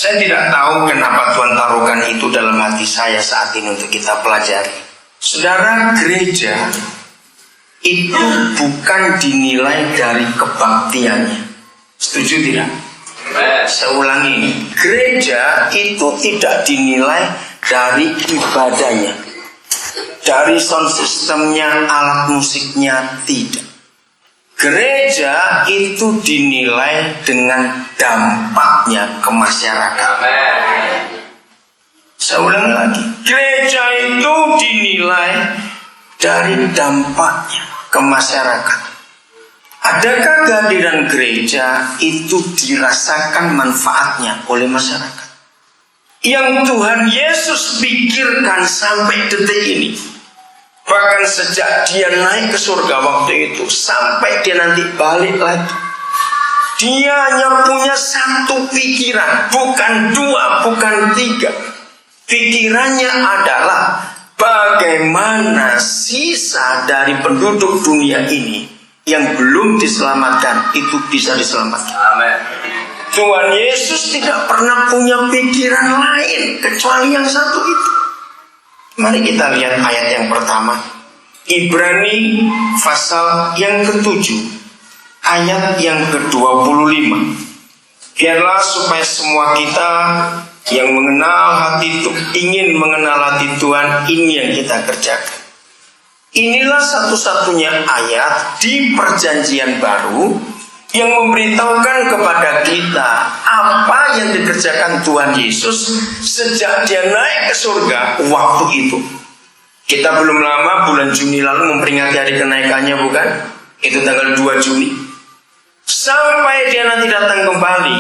Saya tidak tahu kenapa Tuhan taruhkan itu dalam hati saya saat ini untuk kita pelajari. Saudara, gereja itu bukan dinilai dari kebaktiannya. Setuju tidak? Saya ulangi ini. Gereja itu tidak dinilai dari ibadahnya, dari sound systemnya, alat musiknya, tidak. Gereja itu dinilai dengan dampaknya ke masyarakat. Saya ulangi lagi. Gereja itu dinilai dari dampaknya ke masyarakat. Adakah kehadiran gereja itu dirasakan manfaatnya oleh masyarakat? Yang Tuhan Yesus pikirkan sampai detik ini, bahkan sejak dia naik ke surga waktu itu sampai dia nanti balik lagi, dia hanya punya satu pikiran, bukan dua, bukan tiga. Pikirannya adalah bagaimana sisa dari penduduk dunia ini yang belum diselamatkan itu bisa diselamatkan. Amin. Tuhan Yesus tidak pernah punya pikiran lain kecuali yang satu itu. Mari kita lihat ayat yang pertama, Ibrani pasal yang ke-7 ayat yang ke-25. Biarlah supaya semua kita yang mengenal hati Tuhan, ingin mengenal hati Tuhan, ini yang kita kerjakan. Inilah satu-satunya ayat di perjanjian baru yang memberitahukan kepada kita apa yang dikerjakan Tuhan Yesus sejak dia naik ke surga waktu itu. Kita belum lama bulan Juni lalu memperingati hari kenaikannya, bukan? Itu tanggal 2 Juni. Sampai dia nanti datang kembali,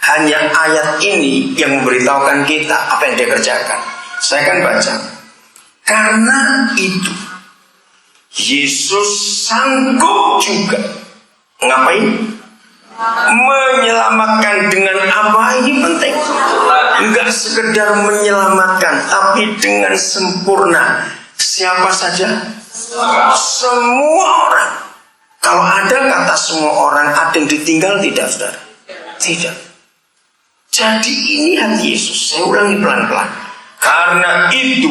hanya ayat ini yang memberitahukan kita apa yang dia kerjakan. Saya akan baca. Karena itu Yesus sanggup juga ngapain? Menyelamatkan dengan apa? Ini penting. Enggak sekedar menyelamatkan, tapi dengan sempurna. Siapa saja? Semua orang. Kalau ada kata semua orang, ada yang ditinggal tidak, saudara? Tidak. Jadi ini hati Yesus. Saya ulangi pelan-pelan. Karena itu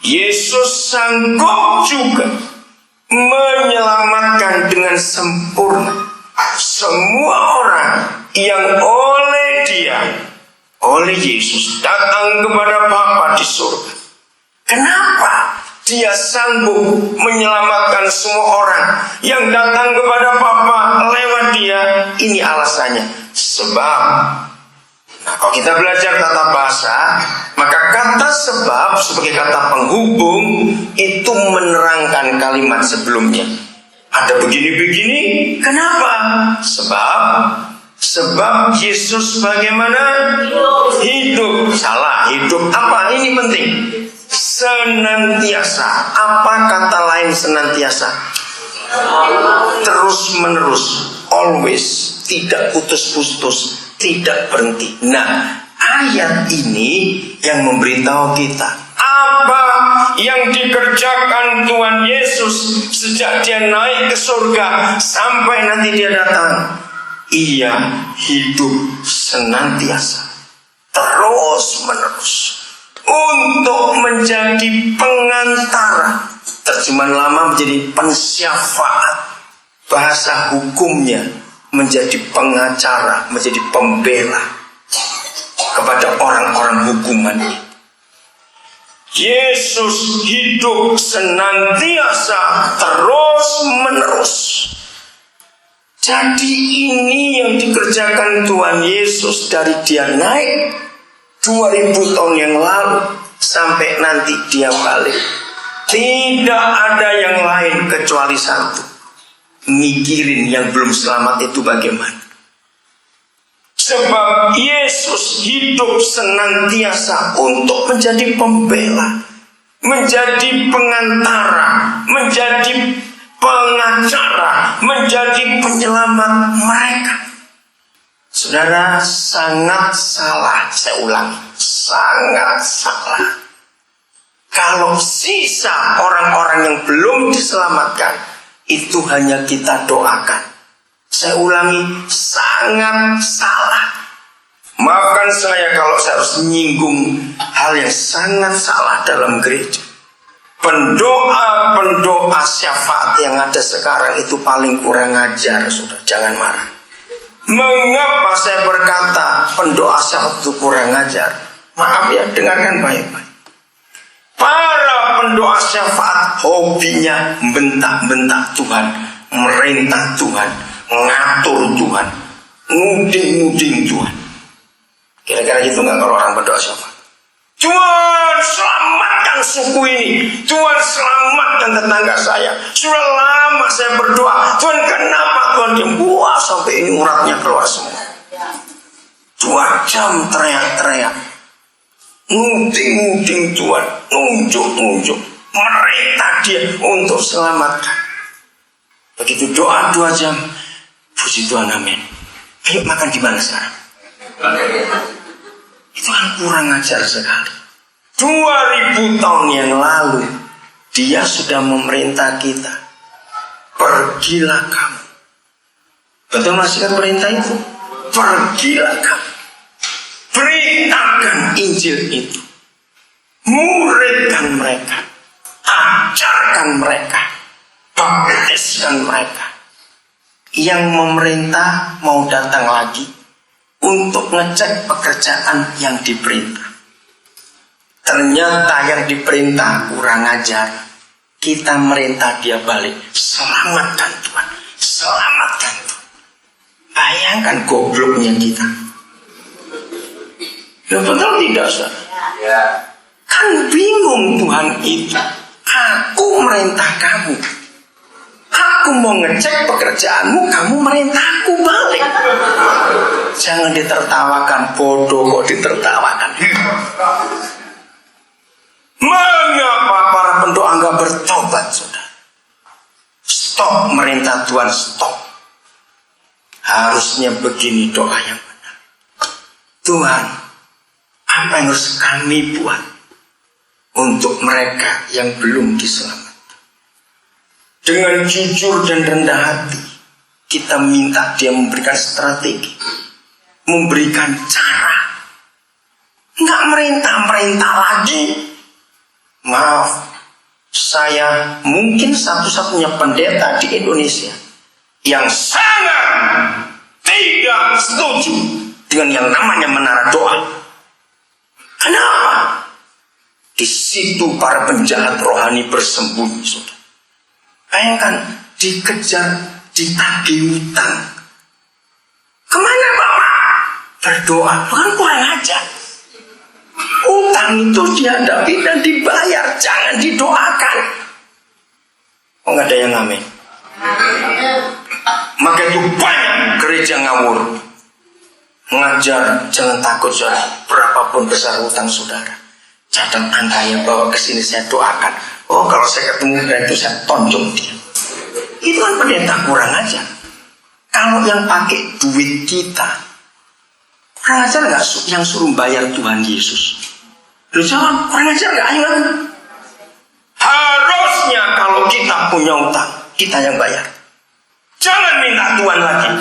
Yesus sanggup juga menyelamatkan dengan sempurna semua orang yang oleh dia, oleh Yesus datang kepada Bapa di surga. Kenapa dia sanggup menyelamatkan semua orang yang datang kepada Bapa lewat dia? Ini alasannya. Sebab, kalau kita belajar tata bahasa, maka kata sebab sebagai kata penghubung itu menerangkan kalimat sebelumnya. Ada begini-begini, kenapa? Sebab Yesus bagaimana? Hidup. Salah, hidup apa? Ini penting. Senantiasa. Apa kata lain senantiasa? Terus menerus. Always. Tidak putus-putus. Tidak berhenti. Nah, ayat ini yang memberitahu kita apa yang dikerjakan Tuhan Yesus sejak dia naik ke surga sampai nanti dia datang. Ia hidup senantiasa, terus menerus untuk menjadi pengantara. Terjemahan lama menjadi pensyafaat. Bahasa hukumnya menjadi pengacara, menjadi pembela kepada orang-orang hukuman. Yesus hidup senantiasa, terus menerus. Jadi ini yang dikerjakan Tuhan Yesus dari dia naik 2000 tahun yang lalu sampai nanti dia balik. Tidak ada yang lain kecuali satu. Mikirin yang belum selamat itu bagaimana. Sebab Yesus hidup senantiasa untuk menjadi pembela, menjadi pengantara, menjadi pengacara, menjadi penyelamat mereka. Saudara, sangat salah. Saya ulangi, sangat salah kalau sisa orang-orang yang belum diselamatkan itu hanya kita doakan. Saya ulangi, sangat salah Maafkan saya kalau saya harus menyinggung hal yang sangat salah dalam gereja. Pendoa syafaat yang ada sekarang itu paling kurang ajar, saudara. Jangan marah. Mengapa saya berkata pendoa syafaat itu kurang ajar? Maaf ya, dengarkan baik-baik. Para pendoa syafaat hobinya bentak-bentak Tuhan, merintah Tuhan, ngatur Tuhan, nguding-nguding Tuhan. Kira-kira gitu nggak kalau orang berdoa syafaat? Tuhan selamatkan suku ini, Tuhan selamatkan tetangga saya. Sudah lama saya berdoa, Tuhan kenapa Tuhan diam? Wah, sampai ini uratnya keluar semua. 2 jam teriak-teriak, nguding-nguding Tuhan, nunjuk-nunjuk, merintah dia untuk selamatkan. Begitu doa 2 jam, puji Tuhan, amin. Ayo makan di mana sekarang? Itu kan kurang ajar sekali. 2000 tahun yang lalu dia sudah memerintah kita, pergilah kamu. Betul masih kan perintah itu? Pergilah kamu, beritakan Injil itu, muridkan mereka, ajarkan mereka, baptiskan mereka. Yang memerintah mau datang lagi untuk ngecek pekerjaan yang diperintah. Ternyata yang diperintah kurang ajar. Kita merintah dia balik, selamatkan Tuhan, selamatkan Tuhan. Bayangkan gobloknya kita. Ya betul tidak, saudara? Kan bingung Tuhan itu. Aku merintah kamu, aku mau ngecek pekerjaanmu, kamu merintahku balik. Jangan ditertawakan, bodoh kok ditertawakan. Mengapa para pendoa enggak bertobat, saudara? Stop merintah Tuhan, stop. Harusnya begini doa yang benar. Tuhan, apa yang harus kami buat untuk mereka yang belum diselamatkan? Dengan jujur dan rendah hati, kita minta dia memberikan strategi, memberikan cara. Nggak merintah-merintah lagi. Maaf, saya mungkin satu-satunya pendeta di Indonesia yang sangat tidak setuju dengan yang namanya menara doa. Kenapa? Di situ para penjahat rohani bersembunyi, saudara. Bayangkan, dikejar, ditagih hutang. Kemana Bapak? Berdoa, bukan kurang ajar. Utang itu dihadapi dan dibayar, jangan didoakan. Oh, nggak ada yang amin. Maka itu banyak gereja ngawur. Mengajar, jangan takut saudara. Berapapun besar hutang saudara, catat angkanya, bawa ke sini saya doakan. Oh, kalau saya ketemu dengan itu saya tonjok dia. Itu kan pendeta kurang ajar. Kalau yang pakai duit kita, kurang ajar nggak yang suruh bayar Tuhan Yesus? Lu jawab, kurang ajar nggak? Ayo. Harusnya kalau kita punya utang, kita yang bayar. Jangan minta Tuhan lagi.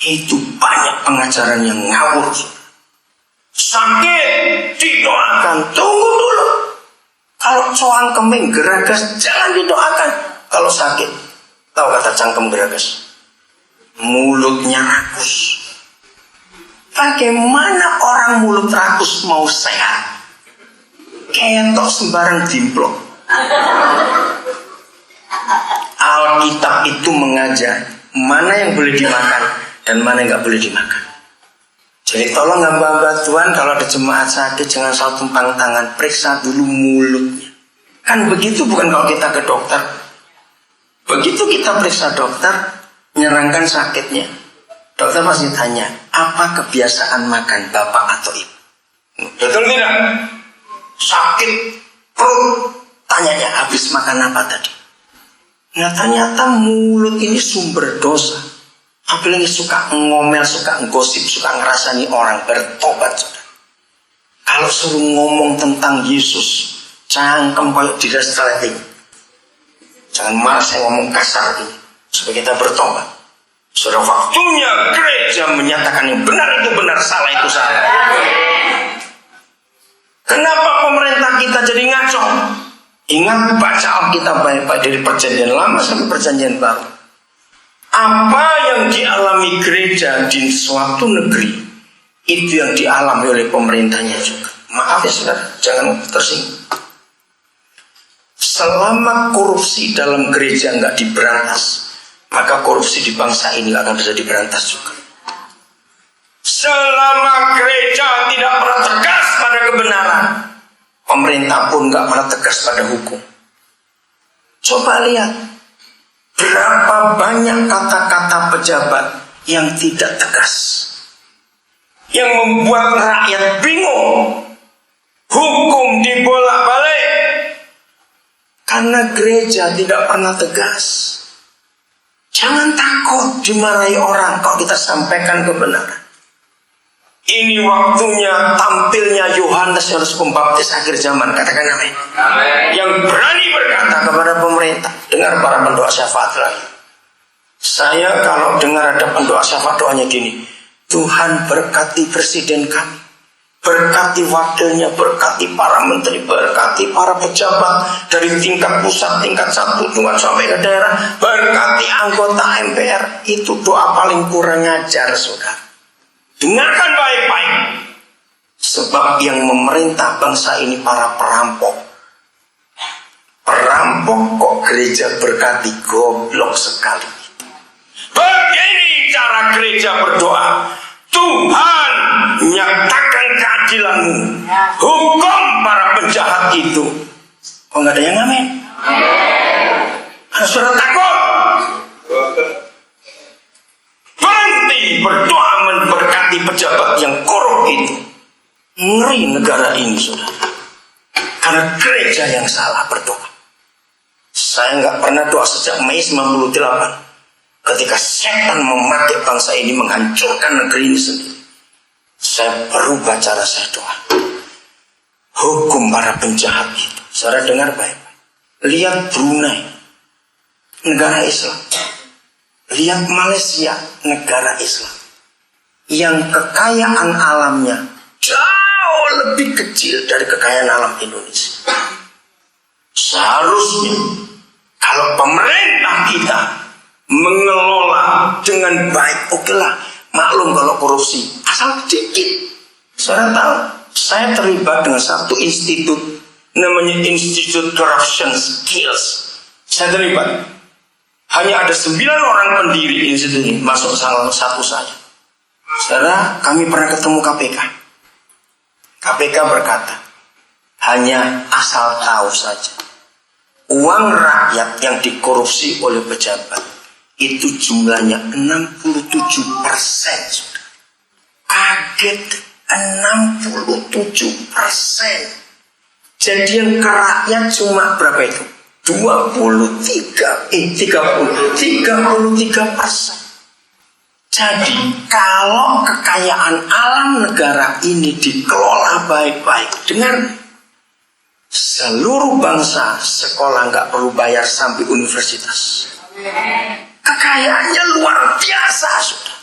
Itu banyak pengajaran yang ngawur. Sakit didoakan, tunggu dulu. Kalau coang keming geragas, jangan didoakan. Kalau sakit, tahu kata cangkem geragas, mulutnya rakus. Bagaimana orang mulut rakus mau sehat? Kentok sembarang dimplok. Alkitab itu mengajar mana yang boleh dimakan dan mana yang nggak boleh dimakan. Jadi tolong hamba-hamba Tuhan, kalau ada jemaat sakit jangan selalu tumpang tangan, periksa dulu mulutnya. Kan begitu, bukan kalau kita ke dokter. Begitu kita periksa dokter, menyerangkan sakitnya, dokter pasti tanya, apa kebiasaan makan bapak atau ibu? Betul tidak? Sakit perut, tanyanya habis makan apa tadi? Nah ternyata mulut ini sumber dosa. Apalagi suka ngomel, suka gosip, suka ngerasani orang. Bertobat saudara. Kalau suruh ngomong tentang Yesus, cangkem kayak di resleting. Jangan malah saya ngomong kasar ini, supaya kita bertobat. Sudah waktunya gereja menyatakan yang benar itu benar, salah itu salah. Kenapa pemerintah kita jadi ngaco? Ingat, baca Alkitab baik-baik dari perjanjian lama sampai perjanjian baru. Apa yang dialami gereja di suatu negeri, itu yang dialami oleh pemerintahnya juga. Maaf ya saudara, jangan tersinggung. Selama korupsi dalam gereja nggak diberantas, maka korupsi di bangsa ini akan bisa diberantas juga. Selama gereja tidak pernah tegas pada kebenaran, pemerintah pun nggak pernah tegas pada hukum. Coba lihat berapa banyak kata-kata pejabat yang tidak tegas, yang membuat rakyat bingung. Hukum dibolak-balik karena gereja tidak pernah tegas. Jangan takut dimarahi orang kalau kita sampaikan kebenaran. Ini waktunya tampilnya Yohanes Yohanes Pembaptis akhir zaman. Katakan amin. Yang berani berkata kepada pemerintah. Dengar para pendoa syafaat lagi. Saya kalau dengar ada pendoa syafaat, doanya gini: Tuhan berkati presiden kami, berkati wakilnya, berkati para menteri, berkati para pejabat dari tingkat pusat, tingkat 1, tingkat sampai ke daerah, berkati anggota MPR. Itu doa paling kurang ajar, saudara. Dengarkan baik-baik. Sebab yang memerintah bangsa ini para perampok. Perampok kok gereja berkati, goblok sekali. Begini cara gereja berdoa: Tuhan, nyatakan keadilan-Mu, hukum para penjahat itu. Kok nggak ada yang amin? Saudara takut? Berhenti berdoa memberkati pejabat yang korup itu. Ngeri negara ini, saudara. Karena gereja yang salah berdoa. Saya nggak pernah doa sejak Mei 98. Ketika setan memakai bangsa ini, menghancurkan negeri ini sendiri, saya berubah cara saya doa. Hukum para penjahat itu. Saudara dengar baik-baik. Lihat Brunei, negara Islam. Lihat Malaysia, negara Islam, yang kekayaan alamnya jauh lebih kecil dari kekayaan alam Indonesia. Seharusnya kalau pemerintah kita mengelola dengan baik, oke lah, maklum kalau korupsi, asal dikit. Saudara tahu, saya terlibat dengan satu institut, namanya Institute Corruption Skills. Saya terlibat. Hanya ada 9 orang pendiri institut ini, masuk salah satu saya. Saudara, kami pernah ketemu KPK. KPK berkata, hanya asal tahu saja, uang rakyat yang dikorupsi oleh pejabat itu jumlahnya 67%. Kaget, 67%. Jadi yang ke rakyat cuma berapa itu? 33%. Jadi kalau kekayaan alam negara ini dikelola baik-baik, dengan seluruh bangsa sekolah nggak perlu bayar sampai universitas. Kekayaannya luar biasa, sudah.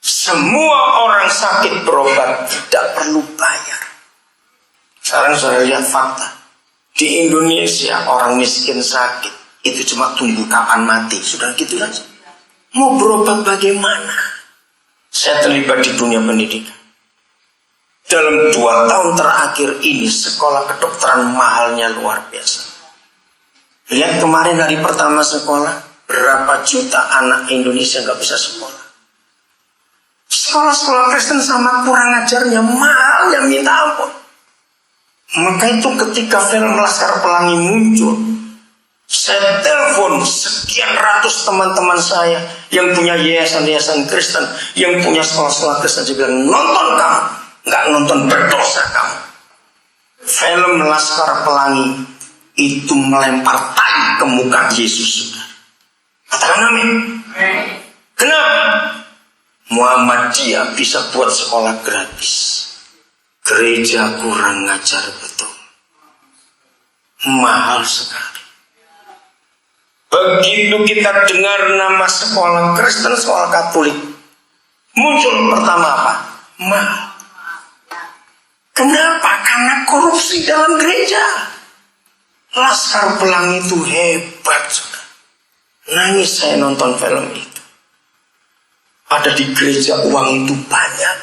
Semua orang sakit berobat tidak perlu bayar. Sekarang saya lihat fakta. Di Indonesia orang miskin sakit itu cuma tunggu kapan mati, sudah gitu saja. Mau berobat bagaimana? Saya terlibat di dunia pendidikan. Dalam 2 tahun terakhir ini sekolah kedokteran mahalnya luar biasa. Lihat kemarin hari pertama sekolah, berapa juta anak Indonesia nggak bisa sekolah. Sekolah-sekolah Kristen sama kurang ajarnya mahal yang minta ampun. Maka itu ketika film Laskar Pelangi muncul, saya telepon sekian ratus teman-teman saya yang punya yayasan-yayasan Kristen, yang punya sekolah-sekolah Kristen. Saya bilang, nonton kamu, nggak nonton berdosa kamu. Film Laskar Pelangi itu melempar tai ke muka Yesus. Katakan amin. Kenapa? Muhammadiyah bisa buat sekolah gratis. Gereja kurang ngajar betul. Mahal sekali. Begitu kita dengar nama sekolah Kristen, sekolah Katolik, muncul pertama apa? Mahal. Kenapa? Karena korupsi dalam gereja. Laskar Pelangi itu hebat, saudara. Nangis saya nonton film itu. Ada di gereja uang itu banyak,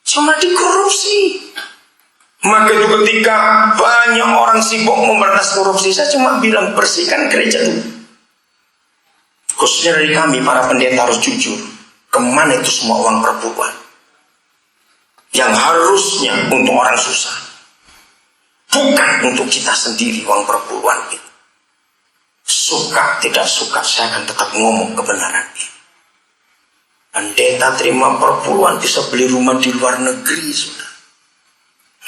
cuma dikorupsi. Maka itu ketika banyak orang sibuk memberantas korupsi, saya cuma bilang bersihkan gereja itu. Khususnya dari kami para pendeta harus jujur. Kemana itu semua uang perpuluhan yang harusnya untuk orang susah, bukan untuk kita sendiri uang perpuluhan itu. Suka tidak suka saya akan tetap ngomong kebenaran ini. Pendeta terima perpuluhan bisa beli rumah di luar negeri, sudah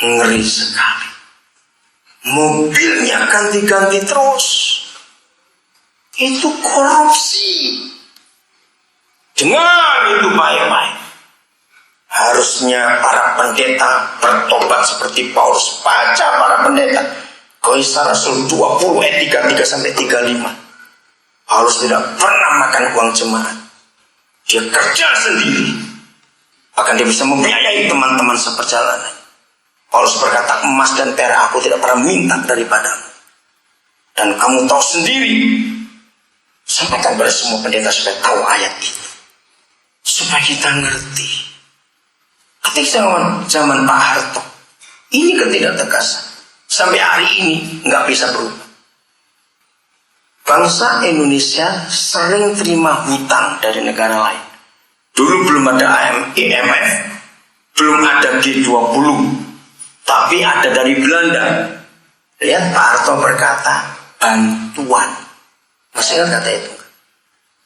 ngeri sekali. Mobilnya ganti-ganti terus. Itu korupsi. Dengar itu baik-baik. Harusnya para pendeta bertobat seperti Paulus. Baca para pendeta. Kisah Rasul 20 ayat 33 sampai 35. Paulus tidak pernah makan uang jemaat. Dia kerja sendiri. Bahkan dia bisa membiayai teman-teman seperjalanan. Paulus berkata, emas dan perak aku tidak pernah minta daripadamu. Dan kamu tahu sendiri. Sampaikan pada semua pendeta supaya tahu ayat itu. Supaya kita ngerti. Ketika zaman Pak Harto, ini ketidaktegasan. Sampai hari ini nggak bisa berubah. Bangsa Indonesia sering terima hutang dari negara lain. Dulu belum ada IMF, belum ada G20. Tapi ada dari Belanda. Lihat Pak Harto berkata bantuan. Masih ingat kata itu?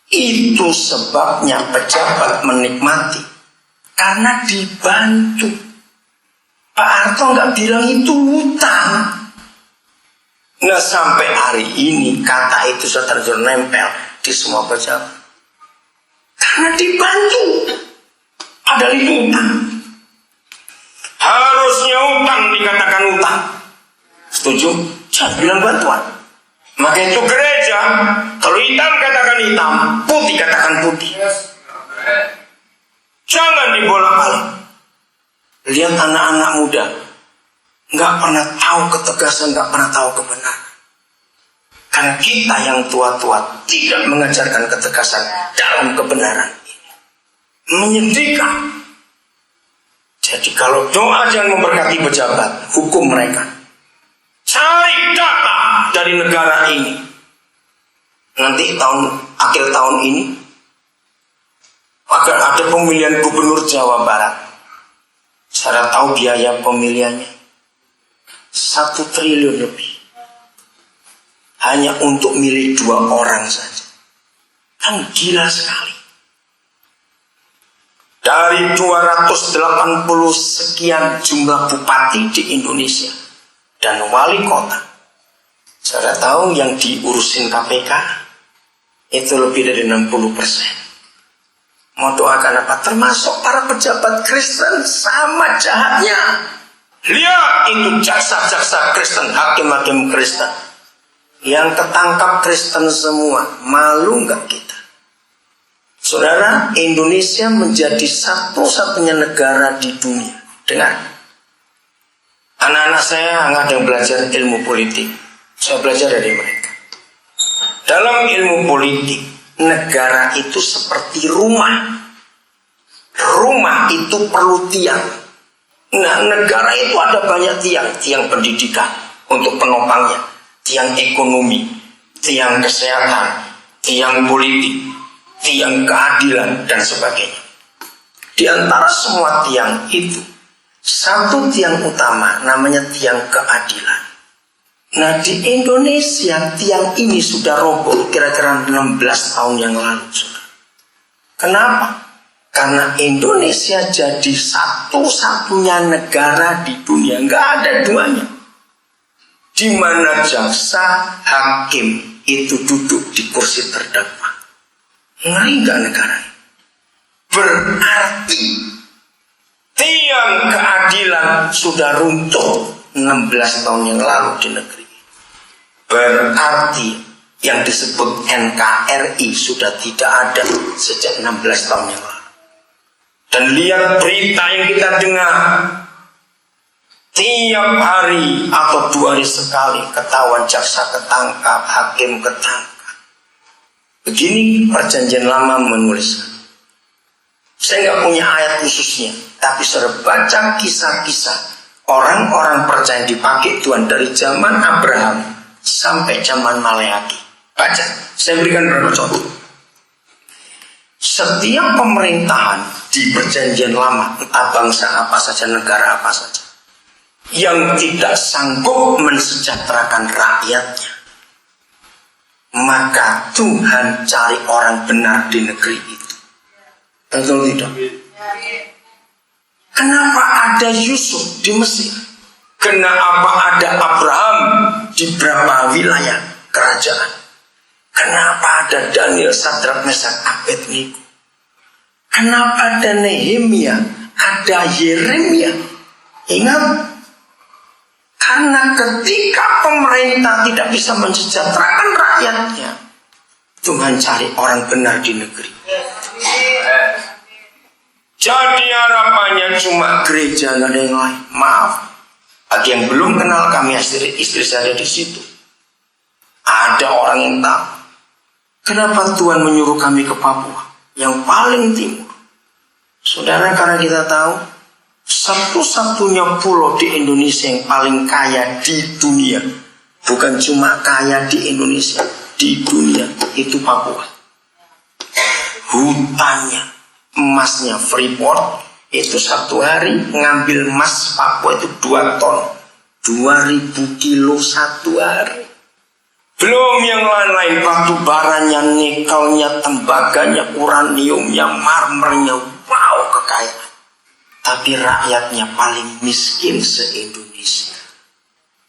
Itu sebabnya pejabat menikmati karena dibantu. Pak Harto nggak bilang itu hutang. Nah sampai hari ini kata itu sudah nempel di semua pejabat. Karena dibantu. Padahal itu hutang. Harusnya utang dikatakan utang. Setuju? Jangan bilang bantuan. Maka itu gereja, kalau hitam katakan hitam, putih katakan putih. Jangan dibolak-balik. Lihat anak-anak muda, nggak pernah tahu ketegasan, nggak pernah tahu kebenaran. Karena kita yang tua-tua tidak mengajarkan ketegasan dalam kebenaran ini. Menyedihkan. Jadi kalau doa jangan memberkati pejabat, hukum mereka. Cari data dari negara ini. Nanti akhir tahun ini akan ada pemilihan gubernur Jawa Barat. Saya tahu biaya pemilihannya 1 triliun lebih. Hanya untuk milih 2 orang saja. Kan gila sekali. Dari 280 sekian jumlah bupati di Indonesia dan wali kota, saya tahu yang diurusin KPK itu lebih dari 60%. Mau doakan apa? Termasuk para pejabat Kristen sama jahatnya. Lihat itu jaksa-jaksa Kristen, hakim-hakim Kristen yang ketangkap Kristen semua. Malu nggak kita? Saudara, Indonesia menjadi satu-satunya negara di dunia. Dengar, anak-anak saya nggak ada yang belajar ilmu politik. Saya belajar dari mereka. Dalam ilmu politik, negara itu seperti rumah. Rumah itu perlu tiang. Nah, negara itu ada banyak tiang. Tiang pendidikan untuk penopangnya, tiang ekonomi, tiang kesehatan, tiang politik, tiang keadilan, dan sebagainya. Di antara semua tiang itu, satu tiang utama namanya tiang keadilan. Nah, di Indonesia tiang ini sudah roboh kira-kira 16 tahun yang lalu. Kenapa? Karena Indonesia jadi satu-satunya negara di dunia, nggak ada duanya, di mana jaksa hakim itu duduk di kursi terdakwa. Ngeri nggak negara ini? Berarti tiang keadilan sudah runtuh 16 tahun yang lalu di negeri. Berarti yang disebut NKRI sudah tidak ada sejak 16 tahun yang lalu. Dan lihat berita yang kita dengar, tiap hari atau 2 hari sekali ketahuan jaksa ketangkap, hakim ketangkap. Begini perjanjian lama menuliskan. Saya nggak punya ayat khususnya, tapi saya baca kisah-kisah orang-orang percaya dipakai Tuhan dari zaman Abraham sampai zaman Maleaki. Baca, saya berikan beberapa contoh. Setiap pemerintahan di perjanjian lama, entah bangsa apa saja, negara apa saja, yang tidak sanggup mensejahterakan rakyatnya, maka Tuhan cari orang benar di negeri itu. Betul tidak? Kenapa ada Yusuf di Mesir? Kenapa ada Abraham di beberapa wilayah kerajaan? Kenapa ada Daniel, Sadrak, Mesak, Abednego? Kenapa ada Nehemia, ada Yeremia? Ingat, karena ketika pemerintah tidak bisa mensejahterakan rakyatnya, Tuhan cari orang benar di negeri. Jadi harapannya cuma gereja, nggak ada yang lain. Maaf, bagi yang belum kenal kami, istri saya di situ. Ada orang yang tahu kenapa Tuhan menyuruh kami ke Papua, yang paling timur. Saudara, karena kita tahu satu-satunya pulau di Indonesia yang paling kaya di dunia, bukan cuma kaya di Indonesia, di dunia, itu Papua. Hutannya, emasnya, Freeport itu satu hari ngambil emas Papua itu 2 ton, 2000 kilo satu hari. Belum yang lain-lain, batu baranya, nikelnya, tembaganya, uraniumnya, marmernya, wow, kekayaan. Tapi rakyatnya paling miskin se-Indonesia.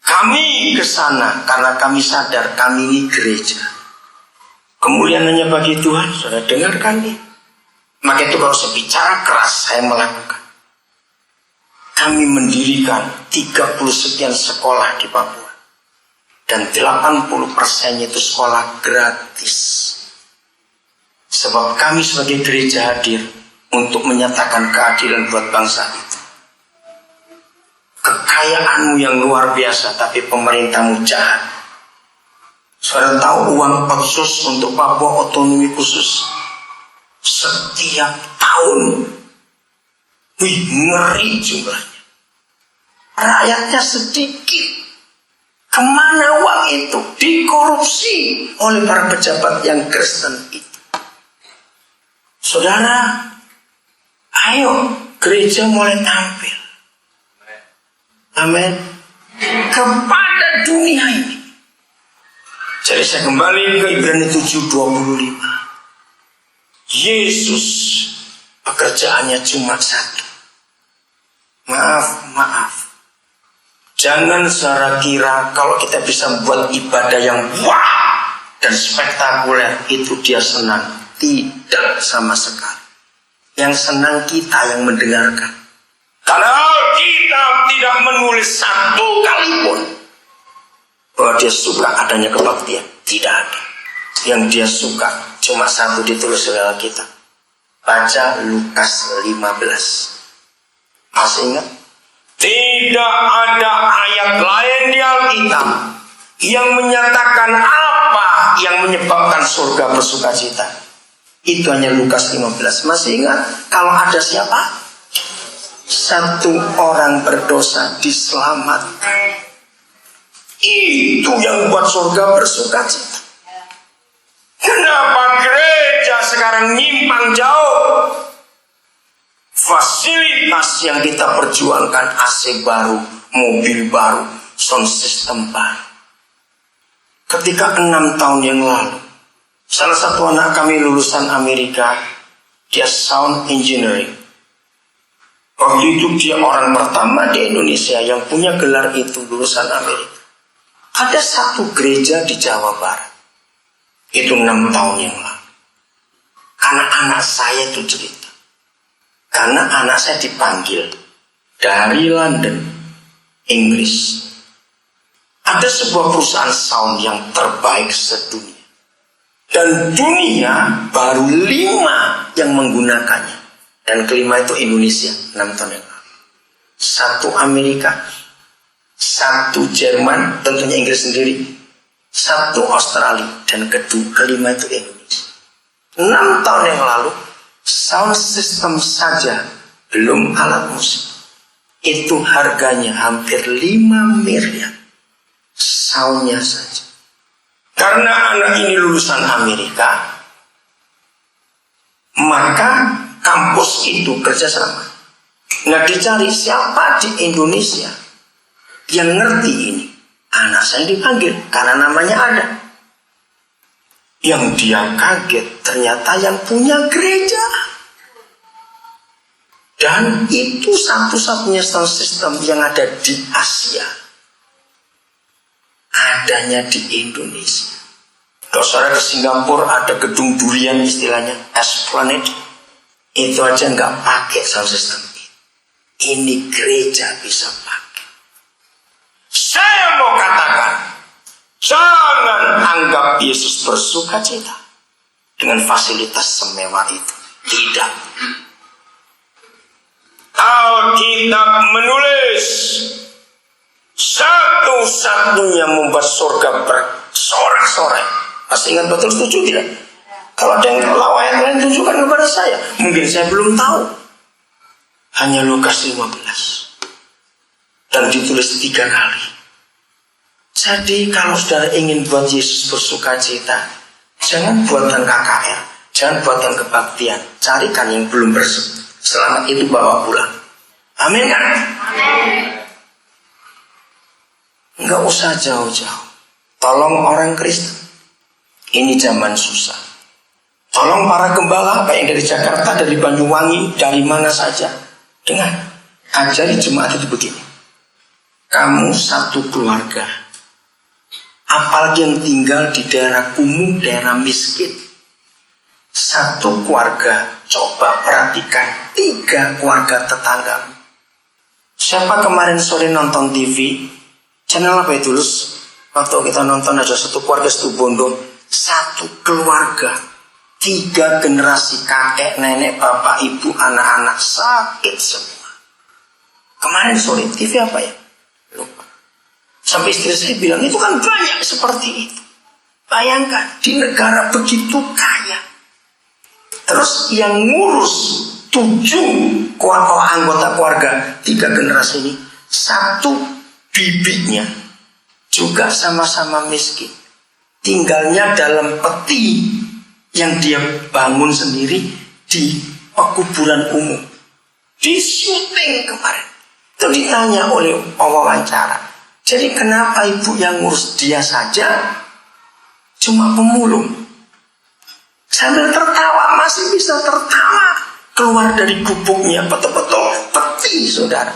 Kami ke sana karena kami sadar kami ini gereja. Kemuliaan hanya bagi Tuhan, saudara dengarkan nih. Maka itu kalau saya bicara keras, saya melakukan. Kami mendirikan 30 sekian sekolah di Papua. Dan 80% itu sekolah gratis. Sebab kami sebagai gereja hadir untuk menyatakan keadilan buat bangsa itu. Kekayaanmu yang luar biasa, tapi pemerintahmu jahat. Saudara tahu uang otsus untuk Papua otonomi khusus setiap tahun, ngeri jumlahnya. Rakyatnya sedikit. Kemana uang itu? Dikorupsi oleh para pejabat yang Kristen itu. Saudara, ayo gereja mulai tampil. Amin. Kepada dunia ini. Jadi saya kembali ke Ibrani 7:25. Yesus pekerjaannya cuma satu. Maaf. Jangan saudara kira kalau kita bisa buat ibadah yang wah dan spektakuler itu dia senang. Tidak sama sekali. Yang senang kita yang mendengarkan. Karena kita tidak menulis satu kali pun bahwa dia suka adanya kebaktian. Tidak ada. Yang dia suka cuma satu ditulis oleh kita. Baca Lukas 15. Masih ingat? Tidak ada ayat lain di Alkitab yang menyatakan apa yang menyebabkan surga bersukacita. Itu hanya Lukas 15. Masih ingat? Kalau ada siapa? Satu orang berdosa diselamatkan. Itu yang buat surga bersukacita. Kenapa gereja sekarang nyimpang jauh? Fasilitas yang kita perjuangkan, AC baru, mobil baru, sound system baru. Ketika 6 tahun yang lalu, salah satu anak kami lulusan Amerika, dia sound engineering. Waktu itu dia orang pertama di Indonesia yang punya gelar itu, lulusan Amerika. Ada satu gereja di Jawa Barat. Itu 6 tahun yang lalu. Anak-anak saya itu cerita. Karena anak saya dipanggil dari London, Inggris. Ada sebuah perusahaan sound yang terbaik sedunia. Dan dunia baru 5 yang menggunakannya. Dan kelima itu Indonesia 6 tahun yang lalu. 1 Amerika, 1 Jerman, tentunya Inggris sendiri, 1 Australia, dan kelima itu Indonesia. 6 tahun yang lalu, sound system saja, belum alat musik, itu harganya hampir 5 miliar. Soundnya saja. Karena anak ini lulusan Amerika, maka kampus itu kerjasama. Nah, dicari siapa di Indonesia yang ngerti ini. Anak saya dipanggil karena namanya ada. Yang dia kaget ternyata yang punya gereja. Dan itu satu-satunya sound system yang ada di Asia. Adanya di Indonesia. Kalau saudara ke Singapura ada gedung durian istilahnya, Esplanade. Itu aja nggak pakai sound system. Ini gereja bisa pakai. Saya mau katakan, jangan anggap Yesus bersukacita dengan fasilitas semewah itu. Tidak. Alkitab menulis satu-satunya membuat surga bersorak-sorai. Masih ingat betul, setuju tidak? Kalau ada yang ayat lain tunjukkan kepada saya. Mungkin saya belum tahu. Hanya Lukas 15. Dan ditulis 3 kali. Jadi kalau saudara ingin buat Yesus bersukacita, jangan buatan KKR, jangan buatan kebaktian. Carikan yang belum bersih. Selamat itu bawa pulang. Amin kan? Amin. Enggak usah jauh-jauh. Tolong orang Kristen. Ini zaman susah. Tolong para gembala, baik yang dari Jakarta, dari Banyuwangi, dari mana saja. Dengan ajari jemaat itu begini. Kamu satu keluarga, apalagi yang tinggal di daerah kumuh, daerah miskin. Satu keluarga, coba perhatikan 3 keluarga tetangga. Siapa kemarin sore nonton TV? Channel apa itu, Lus? Waktu kita nonton ada satu keluarga Situbondo, satu keluarga, 3 generasi kakek, nenek, bapak, ibu, anak-anak sakit semua. Kemarin sore TV apa ya? Lupa. Sampai istri saya bilang itu kan banyak seperti itu. Bayangkan di negara begitu kaya. Terus yang ngurus 7 anggota keluarga, 3 generasi ini, 1 bibiknya juga sama-sama miskin. Tinggalnya dalam peti yang dia bangun sendiri di pekuburan umum. Di syuting kemarin. Itu ditanya oleh wawancara. Jadi kenapa ibu yang ngurus dia saja cuma pemulung? Sambil tertawa, masih bisa tertawa. Keluar dari gubuknya, betul-betul peti, saudara.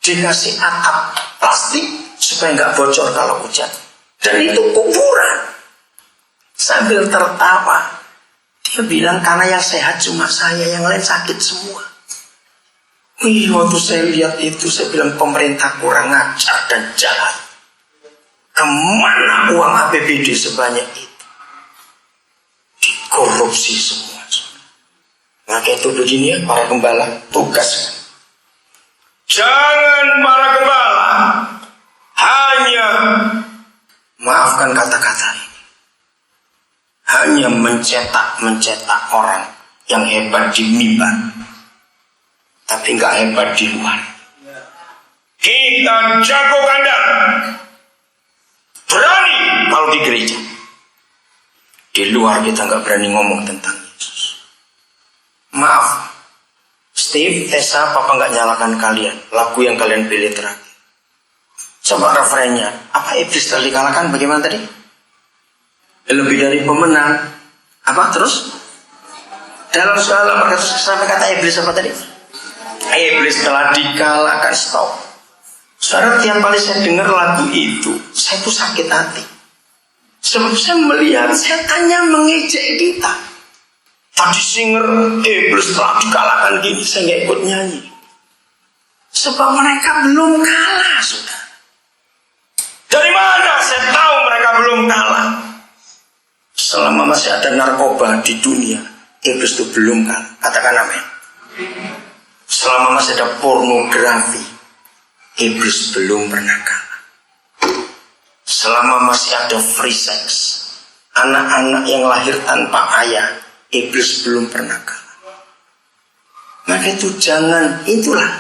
Dikasih atap plastik supaya nggak bocor kalau hujan. Dan itu kuburan. Sambil tertawa, dia bilang karena yang sehat cuma saya, yang lain sakit semua. Wih, waktu saya lihat itu, saya bilang pemerintah kurang ajar dan jahat. Kemana uang APBD sebanyak itu? Dikorupsi semua. Maka itu begini ya para gembala, tugas. Jangan para gembala hanya, maafkan kata-kata ini, hanya mencetak orang yang hebat di mimbar, tapi nggak hebat di luar. Kita jago kandang, berani kalau di gereja. Di luar kita nggak berani ngomong tentang Yesus. Maaf, Steve, Tessa, Papa nggak nyalakan kalian. Lagu yang kalian pilih terakhir. Coba referennya. Apa iblis telah dikalahkan? Bagaimana tadi? Lebih dari pemenang. Apa terus? Dalam soal sampai kata iblis apa tadi? Iblis telah dikalahkan. Stop. Saudara, tiap kali saya dengar lagu itu, saya tuh sakit hati. Sebab saya melihat setannya mengejek kita. Tadi singer iblis telah dikalahkan gini, saya nggak ikut nyanyi. Sebab mereka belum kalah, saudara. Dari mana saya tahu mereka belum kalah? Selama masih ada narkoba di dunia, iblis itu belum kalah. Katakan amin. Selama masih ada pornografi, iblis belum pernah kalah. Selama masih ada free sex, anak-anak yang lahir tanpa ayah, iblis belum pernah kalah. Maka itu jangan, itulah.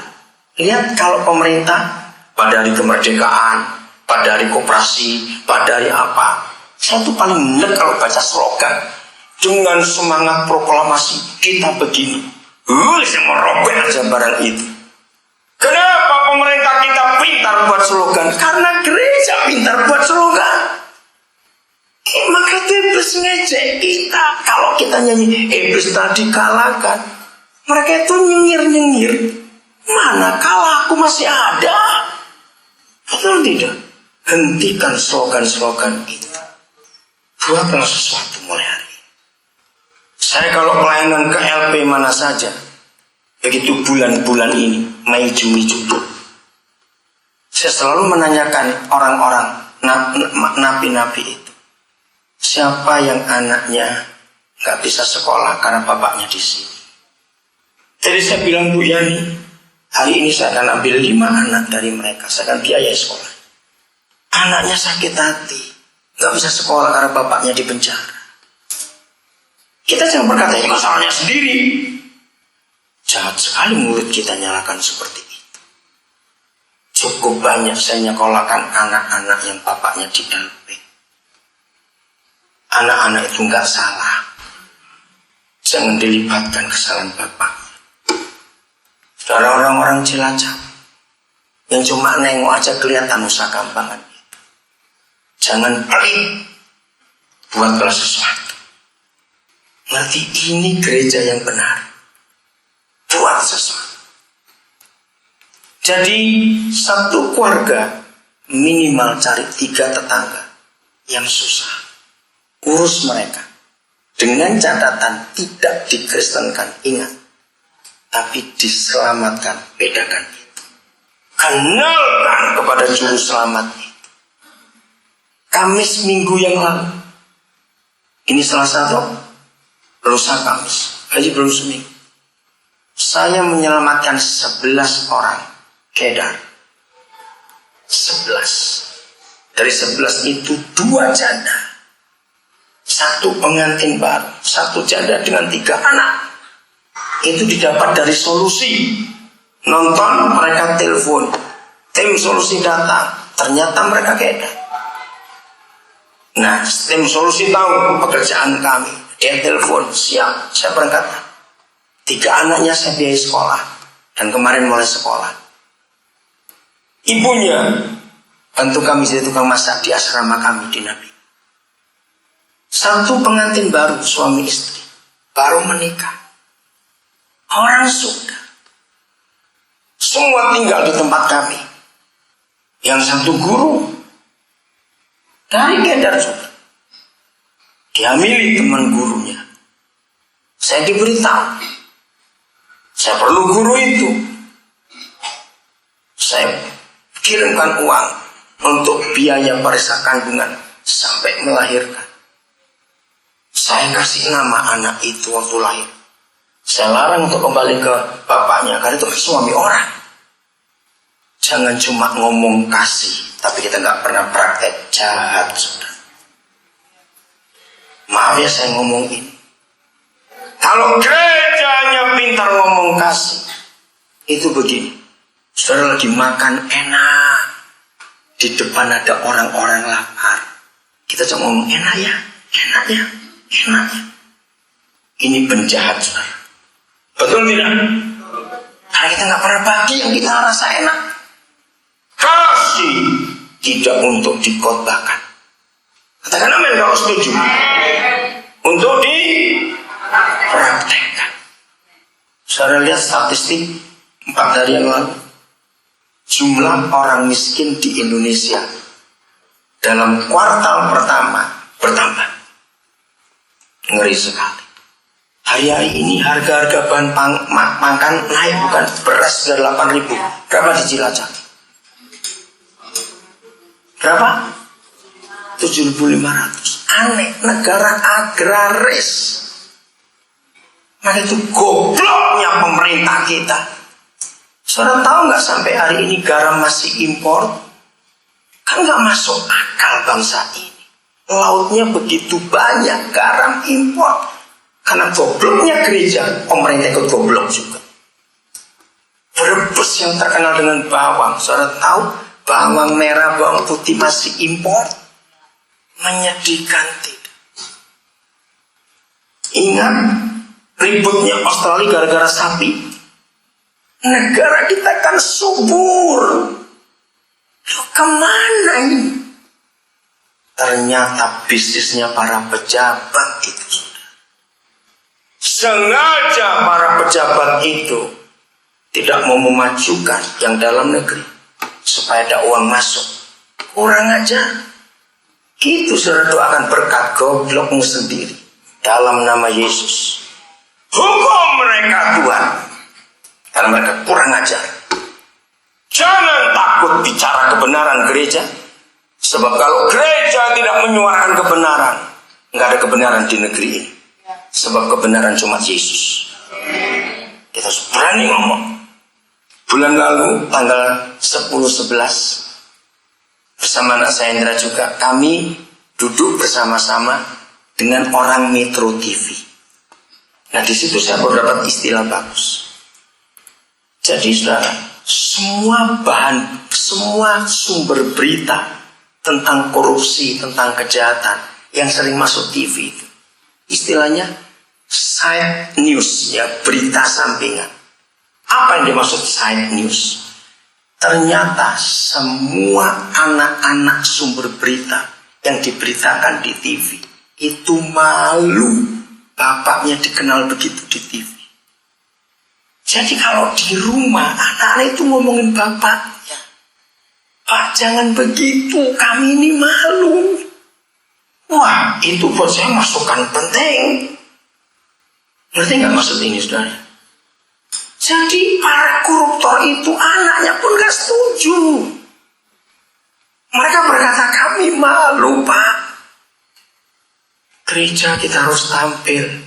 Lihat kalau pemerintah pada hari kemerdekaan, pada hari koperasi, pada hari apa, saya tuh paling benar kalau baca slogan dengan semangat proklamasi kita begini. Saya mau robek aja barang itu. Kenapa pemerintah kita pintar buat slogan? Karena gereja pintar buat slogan. Maka itu iblis ngejek kita. Kalau kita nyanyi iblis tadi kalahkan, mereka itu nyengir-nyengir. Mana kalah, aku masih ada. Betul tidak? Hentikan slogan-slogan itu. Buatlah sesuatu mulai hari ini. Saya kalau pelayanan ke LP mana saja, begitu bulan-bulan ini, Mei, Juni, Juli, saya selalu menanyakan orang-orang, napi-napi itu, siapa yang anaknya gak bisa sekolah karena bapaknya di sini. Jadi saya bilang, Bu Yani, hari ini saya akan ambil 5 anak dari mereka, saya akan biayai sekolah. Anaknya sakit hati, gak bisa sekolah karena bapaknya di penjara. Kita jangan berkata ini masalahnya sendiri. Jahat sekali mulut kita nyalakan seperti itu. Cukup banyak saya nyekolahkan anak-anak yang bapaknya di LP. Anak-anak itu gak salah. Jangan dilibatkan kesalahan bapaknya. Saudara, orang-orang Cilacap yang cuma nengok aja kelihatan usaha gampangan itu. Jangan pelit. Buatlah sesuatu. Ngerti ini gereja yang benar. Buat sesuatu. Jadi satu keluarga minimal cari 3 tetangga yang susah. Urus mereka. Dengan catatan tidak dikristenkan, ingat. Tapi diselamatkan, bedakan itu. Kenalkan kepada juru selamat itu. Kamis minggu yang lalu. Ini salah satu. Lusa Kamis, aja belum seminggu. Saya menyelamatkan 11 orang kedar. 11. Dari 11 itu 2 janda. 1 pengantin baru, 1 janda dengan 3 anak. Itu didapat dari Solusi. Nonton, mereka telepon. Tim Solusi datang. Ternyata mereka kedar. Nah, tim Solusi tahu pekerjaan kami. Dia telepon, siap, saya berangkat. 3 anaknya saya biayai sekolah. Dan kemarin mulai sekolah. Ibunya bantu kami jadi tukang masak di asrama kami di Nabi. 1 pengantin baru, suami istri, baru menikah. Orang sudah. Semua tinggal di tempat kami. Yang 1 guru dari Kedar juga. Dihamili teman gurunya. Saya diberitahu, saya perlu guru itu. Saya kirimkan uang untuk biaya periksa kandungan sampai melahirkan. Saya kasih nama anak itu waktu lahir. Saya larang untuk kembali ke bapaknya karena itu suami orang. Jangan cuma ngomong kasih, tapi kita nggak pernah praktek, jahat sudah. Maaf ya saya ngomong ini. Kalau gerejanya pintar ngomong kasih, itu begini. Saudara lagi makan enak, di depan ada orang-orang lapar. Kita cuma ngomong enak ya, enak ya, enak ya. Ini penjahat saudara. Betul tidak? Karena kita nggak pernah bagi yang kita rasa enak. Kasih tidak untuk dikotbahkan. Katakan amin kalau setuju. Untuk dipraktekkan. Saudara lihat statistik 4 hari yang lalu. Jumlah orang miskin di Indonesia dalam kuartal pertama bertambah. Ngeri sekali. Hari-hari ini harga-harga bahan makan naik, bukan beras dari 8.000. Berapa di Cilacap? Berapa? 7.500. Aneh, negara agraris. Nah itu gobloknya pemerintah kita. Saudara tahu nggak sampai hari ini garam masih impor? Kan nggak masuk akal bangsa ini. Lautnya begitu banyak, garam impor. Karena gobloknya gereja, pemerintah ikut goblok juga. Brebes yang terkenal dengan bawang, saudara tahu bawang merah, bawang putih masih impor. Menyedihkan tidak. Ingat ributnya Australia gara-gara sapi. Negara kita kan subur. Loh, kemana ini? Ternyata bisnisnya para pejabat itu. Sengaja para pejabat itu tidak mau memajukan yang dalam negeri supaya ada uang masuk. Kurang ajar. Gitu saudara doakan berkat goblokmu sendiri dalam nama Yesus. Hukum mereka Tuhan, karena mereka kurang ajar. Jangan takut bicara kebenaran gereja, sebab kalau gereja tidak menyuarakan kebenaran, nggak ada kebenaran di negeri ini. Sebab kebenaran cuma Yesus. Kita harus berani ngomong. Bulan lalu tanggal 10-11 bersama anak saya Indra juga, kami duduk bersama-sama dengan orang Metro TV. Nah di situ saya baru dapat istilah bagus. Jadi saudara, semua sumber berita tentang korupsi, tentang kejahatan yang sering masuk TV itu, istilahnya side news, ya, berita sampingan. Apa yang dimaksud side news? Ternyata semua anak-anak sumber berita yang diberitakan di TV itu malu bapaknya dikenal begitu di TV. Jadi kalau di rumah anak-anak itu ngomongin bapaknya, Pak jangan begitu, kami ini malu. Wah itu buat saya masukan penting. Ngerti nggak maksud ini saudara? Jadi para koruptor itu anaknya pun gak setuju. Mereka berkata kami malu Pak. Gereja kita harus tampil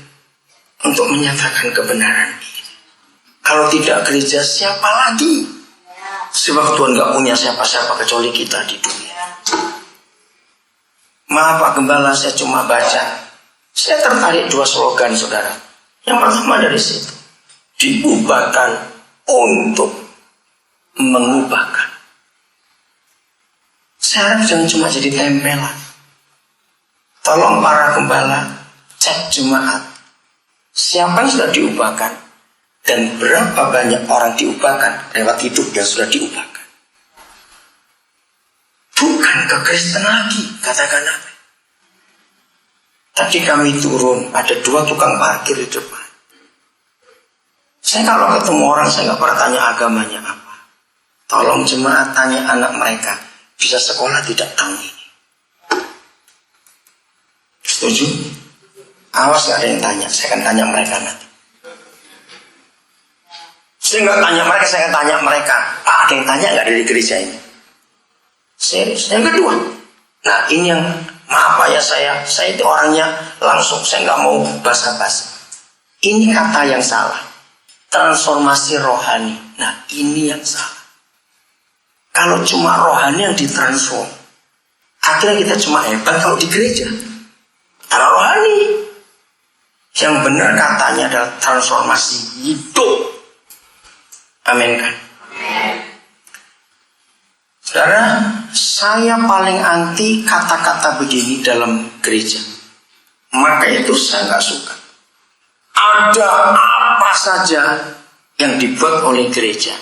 untuk menyatakan kebenaran ini. Kalau tidak gereja siapa lagi? Sebab Tuhan gak punya siapa-siapa kecuali kita di dunia. Maaf Pak Gembala, saya cuma baca. Saya tertarik 2 slogan saudara. Yang pertama dari situ, diubahkan untuk mengubahkan. Saya harap jangan cuma jadi tempelan. Tolong para gembala cek Jumat, siapa yang sudah diubahkan dan berapa banyak orang diubahkan lewat hidup yang sudah diubahkan. Bukan ke Kristen lagi, katakan apa? Tadi kami turun, ada 2 tukang parkir di depan. Saya kalau ketemu orang, saya nggak pernah tanya agamanya apa. Tolong jemaat tanya anak mereka, bisa sekolah tidak tahun ini. Setuju? Awas nggak ada yang tanya, saya akan tanya mereka nanti. Saya nggak tanya mereka, saya akan tanya mereka. Pak, ada yang tanya nggak dari gereja ini? Serius. Yang kedua, nah ini yang maaf Pak ya, saya itu orangnya langsung, saya nggak mau basa-basi. Ini kata yang salah. Transformasi rohani. Nah ini yang salah. Kalau cuma rohani yang ditransform, akhirnya kita cuma hebat kalau di gereja. Karena rohani yang benar katanya adalah transformasi hidup. Amin kan? Saudara, saya paling anti kata-kata begini dalam gereja. Maka itu saya nggak suka. Ada apa saja yang dibuat oleh gereja,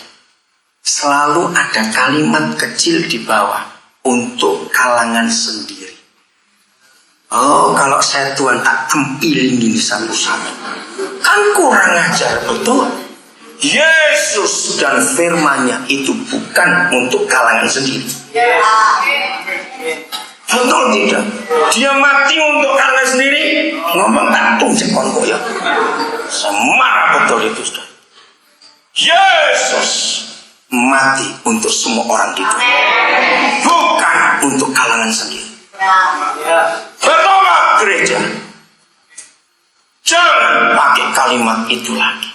selalu ada kalimat kecil di bawah untuk kalangan sendiri. Oh, kalau saya Tuhan tak tempilin ini satu-satu, kan kurang ajar, betul? Yesus dan firman-Nya itu bukan untuk kalangan sendiri. Betul tidak? Dia mati untuk kalangan sendiri. Ngomong tantung sekon ya. Semarah betul itu sudah. Yesus mati untuk semua orang di dunia, bukan untuk kalangan sendiri. Bertobat gereja. Jangan pakai kalimat itu lagi.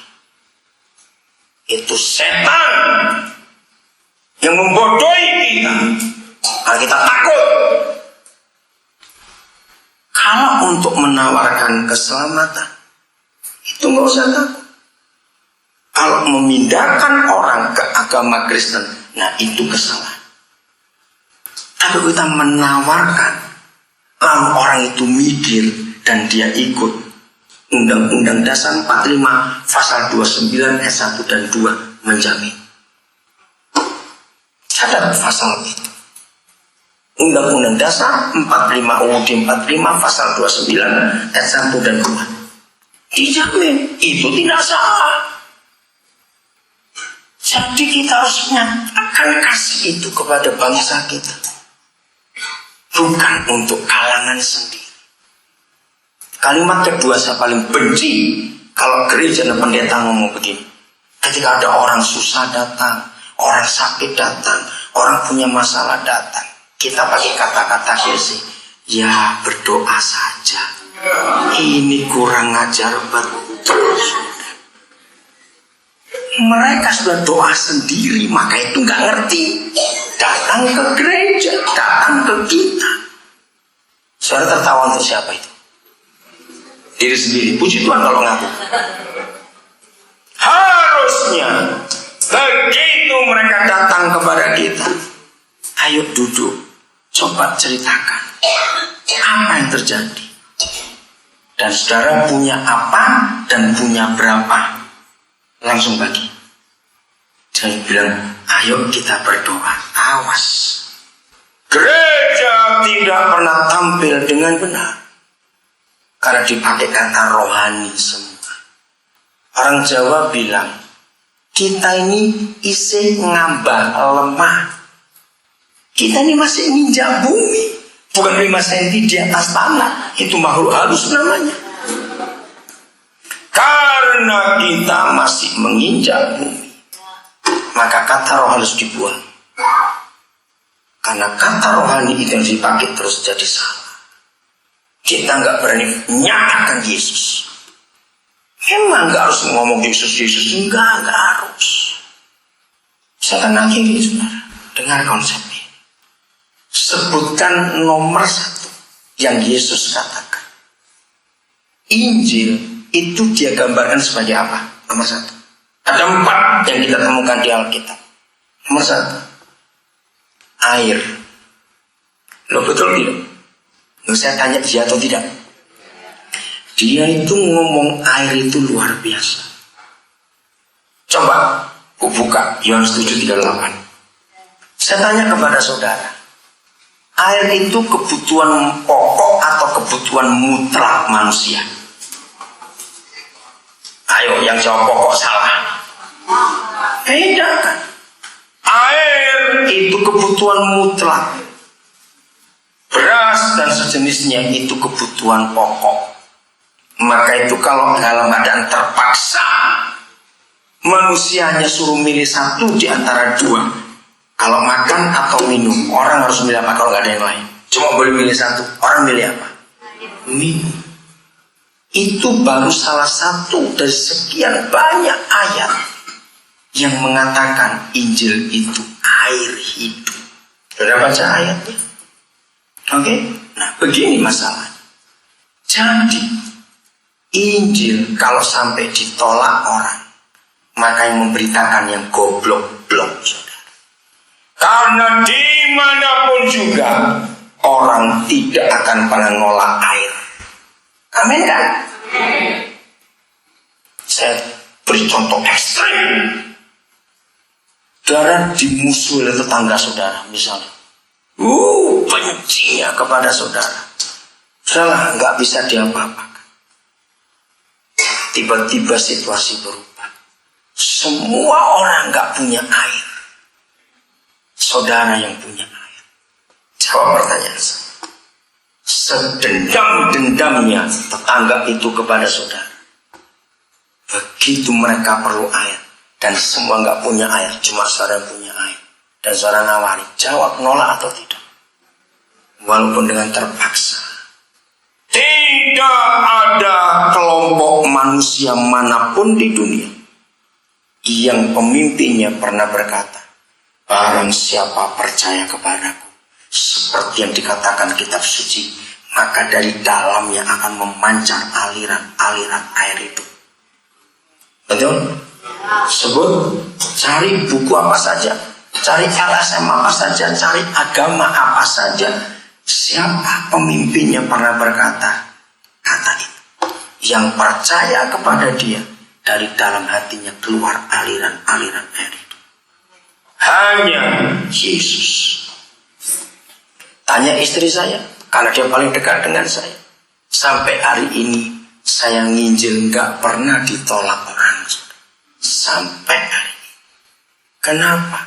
Itu setan yang membodohi kita. Karena kita takut. Kalau untuk menawarkan keselamatan, itu nggak usah takut. Kalau memindahkan orang ke agama Kristen, nah itu kesalahan. Tapi kita menawarkan, lalu orang itu mikir dan dia ikut. Undang-Undang Dasar 45 pasal 29 ayat 1 dan 2 menjamin. Catat pasal itu. Undang-Undang Dasar 45 UUD 45 pasal 29 ayat 1 dan 2. Dijamin itu tidak salah. Jadi kita harus menyatakan kasih itu kepada bangsa kita. Bukan untuk kalangan sendiri. Kalimat kedua saya paling benci kalau gereja dan pendeta ngomong begini. Ketika ada orang susah datang, orang sakit datang, orang punya masalah datang, kita pakai kata-kata Yesus, ya berdoa saja. Ini kurang ajar betul. Mereka sudah doa sendiri, maka itu nggak ngerti. Datang ke gereja, datang ke kita. Saudara tertawa untuk siapa itu? Diri sendiri. Puji Tuhan kalau ngaku. Harusnya begitu mereka datang kepada kita, ayo duduk, coba ceritakan apa yang terjadi. Dan saudara punya apa dan punya berapa, langsung bagi. Jangan bilang, ayo kita berdoa. Awas, gereja tidak pernah tampil dengan benar karena dipakai kata rohani semua. Orang Jawa bilang, kita ini isi ngambah lemah. Kita ini masih menginjak bumi, bukan 5 cm di atas tanah. Itu makhluk halus namanya. Karena kita masih menginjak bumi, maka kata roh halus dibuang. Karena kata rohani itu yang dipakai terus jadi salah. Kita nggak berani menyatakan Yesus. Memang nggak harus ngomong Yesus, enggak harus. Saya akan akhiri, saudara. Dengar konsep ini. Sebutkan nomor 1 yang Yesus katakan. Injil itu dia gambarkan sebagai apa? Nomor 1. Ada 4 yang kita temukan di Alkitab. Nomor 1, air. Loh, betul tidak? Saya tanya iya atau tidak. Dia itu ngomong air itu luar biasa. Coba aku buka Yohanes 7:38. Saya tanya kepada saudara, air itu kebutuhan pokok atau kebutuhan mutlak manusia? Ayo, yang jawab pokok salah. Bedakan. Air itu kebutuhan mutlak. Beras dan sejenisnya itu kebutuhan pokok. Maka itu kalau dalam keadaan terpaksa, manusia hanya suruh milih 1 di antara 2. Kalau makan atau minum, orang harus milih apa kalau nggak ada yang lain? Cuma boleh milih 1. Orang milih apa? Minum. Itu baru salah satu dari sekian banyak ayat yang mengatakan Injil itu air hidup. Sudah baca ayatnya? Oke? Nah, begini masalahnya. Jadi, Injil kalau sampai ditolak orang, maka yang memberitakan yang goblok-blok, saudara. Karena dimanapun juga orang tidak akan pernah nolak air. Amin kan? Saya beri contoh ekstrim. Saudara dimusuhi oleh tetangga saudara, misalnya. Bencinya kepada saudara. Salah, nggak bisa diapa-apakan. Tiba-tiba situasi berubah. Semua orang nggak punya air. Saudara yang punya air. Jawab pertanyaan saya. Sedendam-dendamnya tetangga itu kepada saudara. Begitu mereka perlu air. Dan semua nggak punya air. Cuma saudara punya air. Dan saudara nawari. Jawab nolak atau tidak? walaupun dengan terpaksa. Tidak ada kelompok manusia manapun di dunia yang pemimpinnya pernah berkata, barang siapa percaya kepadaku, seperti yang dikatakan kitab suci, maka dari dalamnya akan memancar aliran-aliran air itu. Betul? Sebut, cari buku apa saja, cari LSM apa saja, cari agama apa saja. Siapa pemimpinnya pernah berkata kata itu? Yang percaya kepada dia, dari dalam hatinya keluar aliran-aliran air itu. Hanya Yesus. Tanya istri saya, karena dia paling dekat dengan saya. Sampai hari ini saya nginjil gak pernah ditolak orang. Sampai hari ini. Kenapa?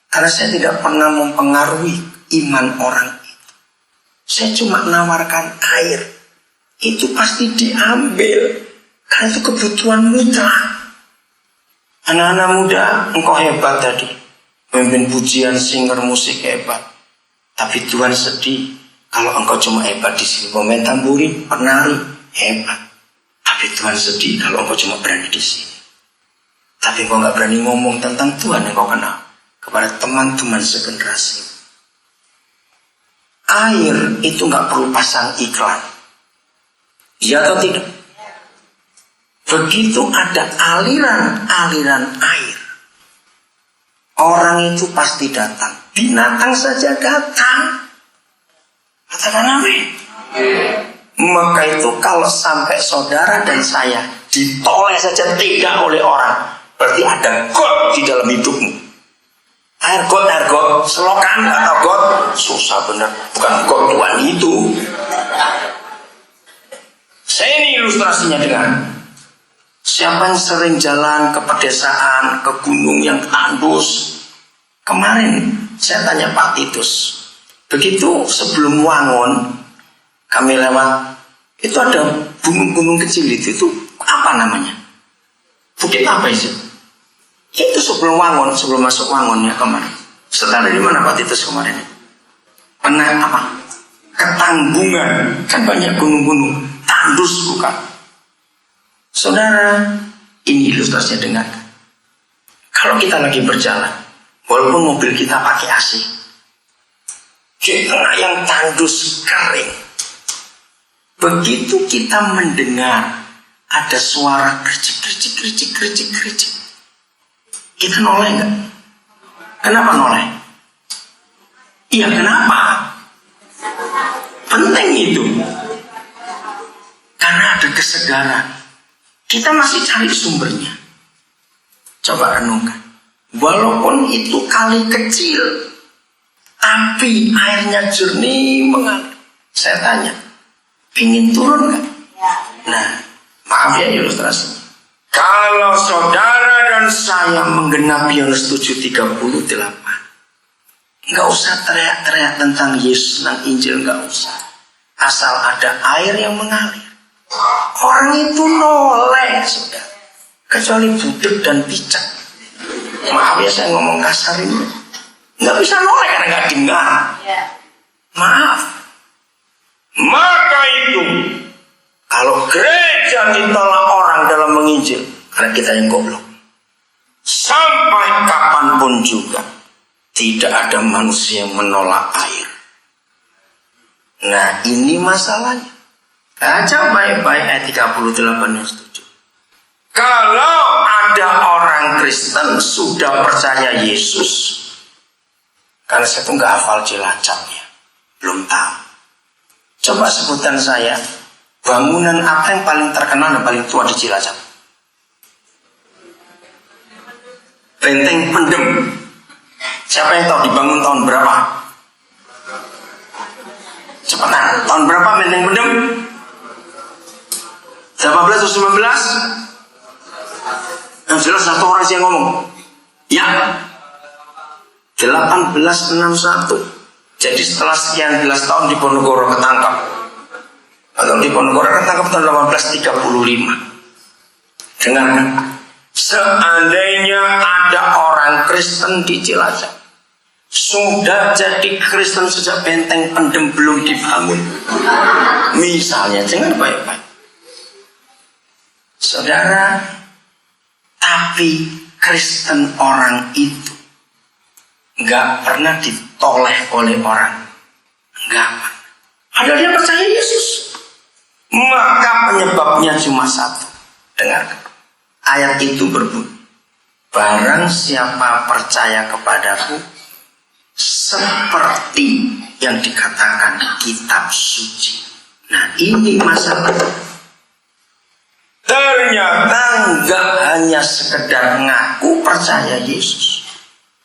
Karena saya tidak pernah mempengaruhi iman orang itu. Saya cuma nawarkan air. Itu pasti diambil. Karena itu kebutuhan mutlak. Anak-anak muda, engkau hebat tadi. Pemimpin pujian, singer musik hebat. Tapi Tuhan sedih kalau engkau cuma hebat di sini. Pemain tamburin, penari, hebat. Tapi Tuhan sedih kalau engkau cuma berani di sini. Tapi engkau gak berani ngomong tentang Tuhan yang kau kenal kepada teman-teman segenerasi. Air itu gak perlu pasang iklan. Iya atau tidak? Begitu ada aliran-aliran air, orang itu pasti datang. Binatang saja datang. Katakan amin. Maka itu kalau sampai saudara dan saya ditoleh saja tidak oleh orang, berarti ada God di dalam hidupmu. Air God, selokan atau God, susah benar. Bukan God Tuhan itu. Saya ini ilustrasinya dengan siapa yang sering jalan ke pedesaan, ke gunung yang tandus. Kemarin saya tanya Pak Titus, begitu sebelum Wangon kami lewat, itu ada gunung-gunung kecil itu apa namanya? Bukit apa itu? Itu sebelum Wangon, sebelum masuk Wangon ya kemarin. Setelah dari mana Pak Titus kemarin? Pernah apa? Ketanggungan, kan banyak gunung-gunung, tandus bukan? Saudara, ini ilustrasinya dengan kalau kita lagi berjalan, walaupun mobil kita pakai AC, di tengah yang tandus kering, begitu kita mendengar ada suara kericik, kita noleh nggak? Kenapa noleh? Iya, kenapa? Penting itu. Karena ada kesegaran. Kita masih cari sumbernya. Coba renungkan. Walaupun itu kali kecil, tapi airnya jernih mengalir. Saya tanya, pingin turun nggak? Nah, maaf ya ilustrasinya. Kalau saudara dan saya menggenapi Yohanes 7:38, nggak usah teriak-teriak tentang Yesus dan Injil, nggak usah. Asal ada air yang mengalir. Orang itu noleh, sudah. Kecuali budek dan picak. Maaf ya saya ngomong kasar ini. Nggak bisa noleh karena nggak dengar. Maaf. Maka itu, kalau gereja ditolak orang dalam menginjil, karena kita yang goblok. Sampai kapanpun juga, tidak ada manusia yang menolak air. Nah ini masalahnya. Baca baik-baik ayat 38 yang setuju. Kalau ada orang Kristen sudah percaya Yesus, karena saya tuh nggak hafal Cilacap ya, belum tahu. Coba sebutan saya, bangunan apa yang paling terkenal dan paling tua di Cilacap? Benteng Pendem. Siapa yang tahu dibangun tahun berapa? Cepetan, tahun berapa Benteng Pendem? 18 atau 19? Yang jelas satu orang sih yang ngomong. Ya, 1861. Jadi setelah sekian belas tahun Diponegoro ketangkap. Atau Diponegoro ketangkap tahun 1835. Dengarkan. Seandainya ada orang Kristen di Cilacap, Sudah jadi Kristen sejak benteng pendem belum dibangun. Misalnya, jangan baik-baik. Saudara, tapi Kristen orang itu nggak pernah ditoleh oleh orang. Nggak pernah. Padahal dia percaya Yesus. Maka penyebabnya cuma satu. Dengarkan. Ayat itu berbunyi, barang siapa percaya kepadaku, seperti yang dikatakan kitab suci. Nah, ini masalah. Ternyata enggak hanya sekedar ngaku percaya Yesus,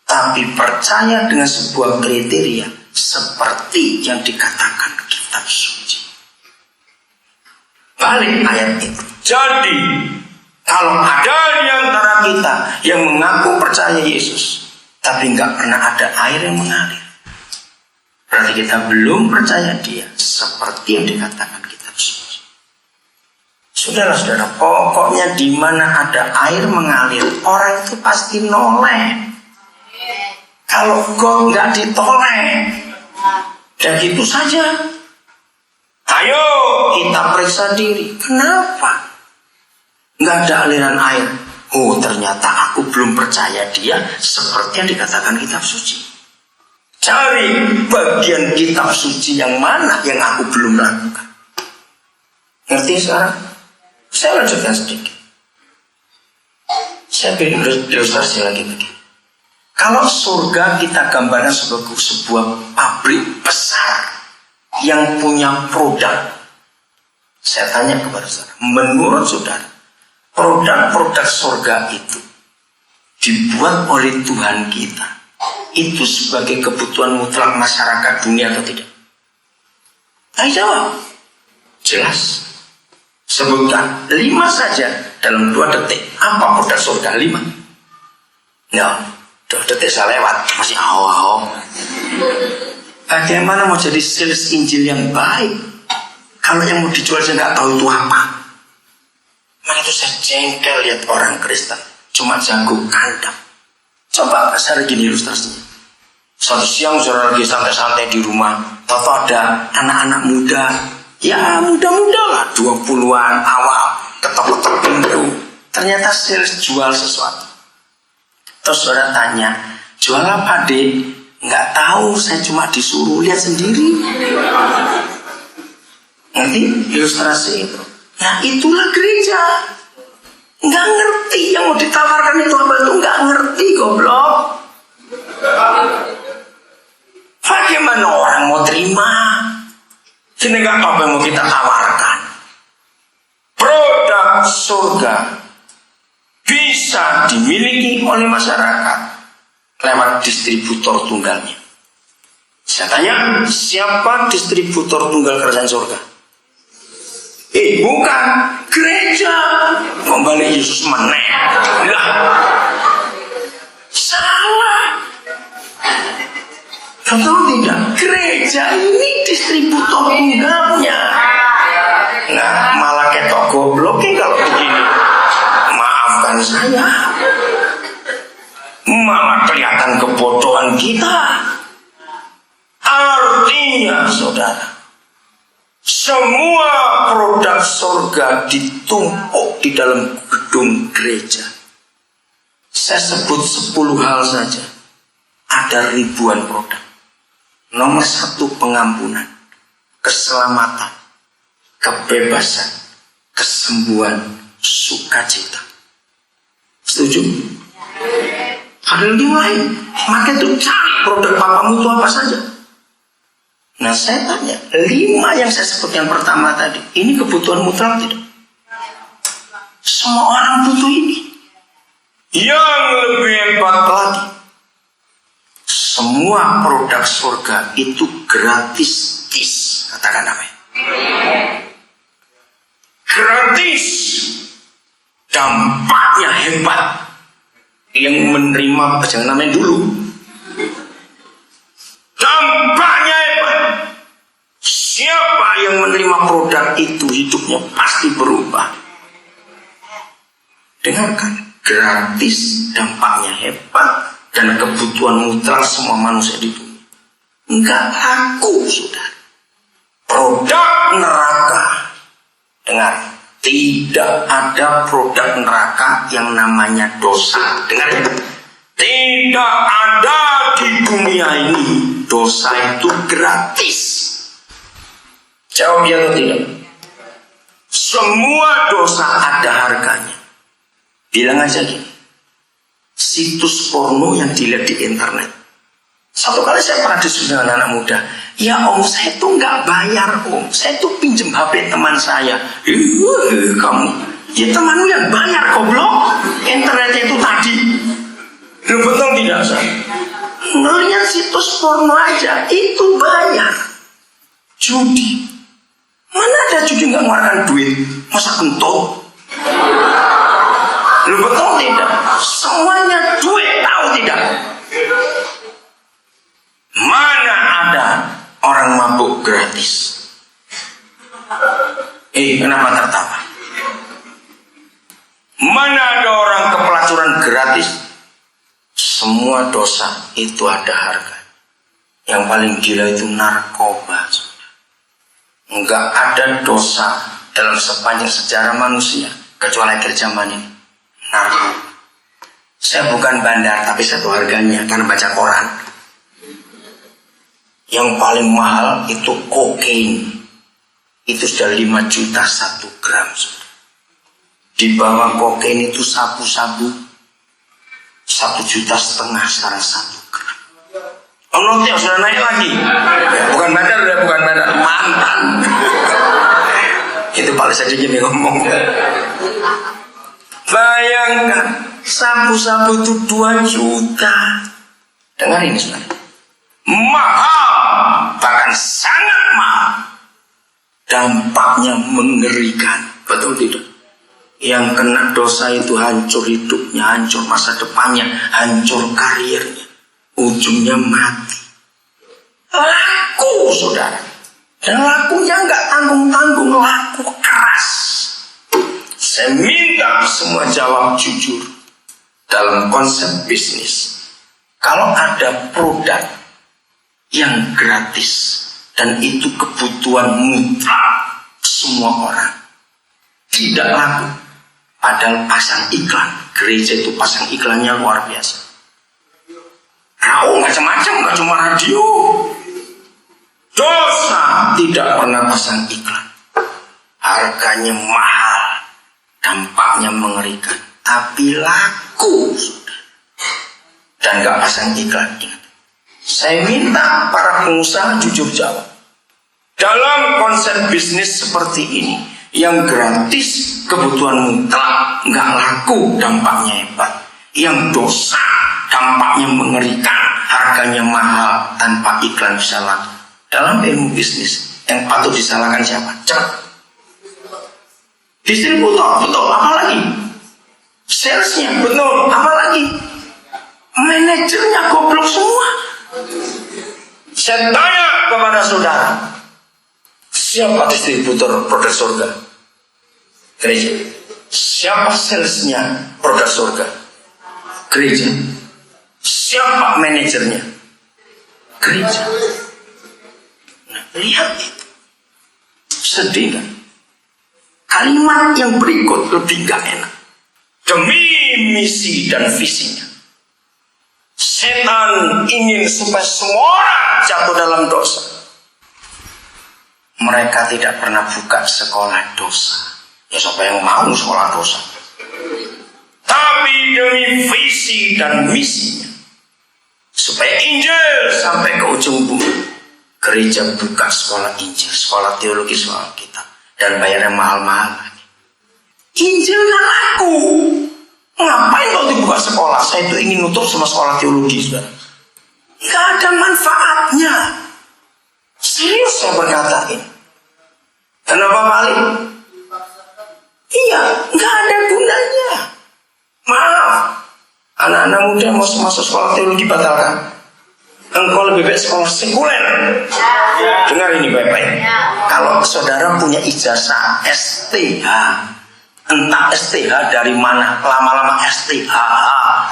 tapi percaya dengan sebuah kriteria seperti yang dikatakan kitab suci. Balik ayat itu. Jadi, kalau ada di antara kita yang mengaku percaya Yesus, tapi nggak pernah ada air yang mengalir, berarti kita belum percaya dia seperti yang dikatakan kitab suci. Saudara-saudara, pokoknya di mana ada air mengalir, orang itu pasti noleh. Kalau kau nggak ditoleh, dan gitu saja. Ayo kita periksa diri, kenapa nggak ada aliran air? Oh, ternyata aku belum percaya dia seperti yang dikatakan kitab suci. Cari bagian kitab suci yang mana yang aku belum lakukan. Ngerti sekarang? Saya lanjutkan sedikit. Saya beri ilustrasi lagi begini. Kalau surga kita gambarkan sebagai sebuah pabrik besar yang punya produk. Saya tanya kepada saudara, menurut saudara, produk-produk surga itu dibuat oleh Tuhan kita, itu sebagai kebutuhan mutlak masyarakat dunia atau tidak? Ayo jawab. Jelas. Sebutkan 5 saja dalam 2 detik. Apa produk surga? 5. Ya, 2 detik saya lewat. Masih awal. Bagaimana mau jadi sales Injil yang baik kalau yang mau dijual saya nggak tahu itu apa? Makanya itu saya jengkel lihat orang Kristen cuma jago kandang. Coba saya gini ilustrasinya. Suatu siang saudara lagi santai-santai di rumah, tahu ada anak-anak muda, ya muda-muda lah, 20-an awal, ketok-ketok pintu. Ternyata sales jual sesuatu. Terus saudara tanya, jual apa dek? Nggak tahu, saya cuma disuruh lihat sendiri. Nanti ilustrasi itu. Nah itulah gereja. Nggak ngerti yang mau ditawarkan itu apa itu, nggak ngerti goblok. Bagaimana orang mau terima? Sini nggak tahu apa yang mau kita tawarkan. Produk surga bisa dimiliki oleh masyarakat lewat distributor tunggalnya. Saya tanya, siapa distributor tunggal kerajaan surga? Bukan gereja. Kembali Yesus meneh. Lah, salah. Betul tidak? Gereja ini distributor tunggalnya. Nah, malah ketok gobloknya kalau begini. Maafkan saya. Malah kelihatan kebodohan kita. Artinya saudara, semua produk surga ditumpuk di dalam gedung gereja. Saya sebut 10 hal saja. Ada ribuan produk. Nomor 1, pengampunan, keselamatan, kebebasan, kesembuhan, sukacita. Setuju? Ada yang lain. Maka itu cari produk papamu itu apa saja. Nah saya tanya, 5 yang saya sebutkan pertama tadi, ini kebutuhan mutlak tidak? Semua orang butuh ini. Yang lebih hebat lagi, semua produk surga itu gratis. Katakan namanya. Gratis. Dampaknya hebat. Yang menerima, jangan namanya dulu. Dampaknya hebat. Siapa yang menerima produk itu hidupnya pasti berubah. Dengarkan, gratis, dampaknya hebat, dan kebutuhan mutlak semua manusia di dunia. Enggak laku, saudara. Produk neraka. Dengar, tidak ada produk neraka yang namanya dosa. Dengar ya. Tidak ada di dunia ini dosa itu gratis. Jawab ya atau tidak? Semua dosa ada harganya. Bilang aja gini, situs porno yang dilihat di internet. Satu kali saya pernah diskusi dengan anak muda. Ya om, saya tuh nggak bayar om. Saya tuh pinjem HP teman saya. Kamu, ya temanmu yang bayar goblok. Internetnya itu tadi. Lu betul tidak sah? Ngelihat situs porno aja itu bayar. Judi. Mana ada judi nggak ngeluarkan duit? Masa kentut? Lu betul tidak? Semuanya duit, tahu tidak? Mana ada orang mabuk gratis? Kenapa tertawa? Mana ada orang kepelacuran gratis? Semua dosa itu ada harga. Yang paling gila itu narkoba. Enggak ada dosa dalam sepanjang sejarah manusia kecuali akhir zaman ini. Narkoba. Saya bukan bandar, tapi satu harganya karena baca koran. Yang paling mahal itu kokain. Itu sudah 5 juta 1 gram. Di bawah kokain itu sabu-sabu 1,5 juta sekarang 1 gram. Nanti sudah naik lagi. Bukan bandar, bukan bandar, mantan. Itu paling sedikit yang ngomong. Bayangkan, sabu-sabu itu 2 juta. Dengar ini saudara. Mahal, bahkan sangat mahal. Dampaknya mengerikan, betul tidak? Yang kena dosa itu hancur hidupnya, hancur masa depannya, hancur karirnya, ujungnya mati. Laku, saudara. Dan lakunya nggak tanggung-tanggung, laku keras. Saya minta semua jawab jujur dalam konsep bisnis. Kalau ada produk yang gratis dan itu kebutuhan mutlak semua orang, tidak laku. Padahal pasang iklan, gereja itu pasang iklannya luar biasa. Macam-macam, nggak cuma radio. Dosa tidak pernah pasang iklan. Harganya mahal, dampaknya mengerikan, tapi laku. Dan nggak pasang iklan. Ingat. Saya minta para pengusaha jujur jawab. Dalam konsep bisnis seperti ini, yang gratis kebutuhan mutlak nggak laku, dampaknya hebat. Yang dosa dampaknya mengerikan, harganya mahal, tanpa iklan bisa laku. Dalam ilmu bisnis yang patut disalahkan siapa? Cepat. Distributor, betul. Apa lagi? Salesnya, betul. Apa lagi? Manajernya goblok semua. Saya tanya kepada saudara, siapa distributor produk surga? Gereja. Siapa salesnya produk surga? Gereja. Siapa manajernya? Gereja. Nah, lihat itu. Sedih kan? Kalimat yang berikut lebih gak enak. Demi misi dan visinya, setan ingin supaya semua orang jatuh dalam dosa. Mereka tidak pernah buka sekolah dosa. Ya siapa yang mau sekolah dosa? Tapi demi visi dan misinya, supaya Injil sampai ke ujung bumi, gereja buka sekolah Injil, sekolah teologi, sekolah kitab, dan bayarnya mahal-mahal lagi. Injil nggak laku. Ngapain kalau dibuka sekolah? Saya itu ingin nutup sama sekolah teologi, saudara. Nggak ada manfaatnya. Serius saya berkata ini. Kenapa balik? Iya, nggak ada gunanya. Maaf, anak-anak muda mau masuk sekolah teologi batalkan. Engkau lebih baik sekolah sekuler. Dengar ini baik-baik. Kalau saudara punya ijazah STH, Entah STH dari mana, lama-lama STH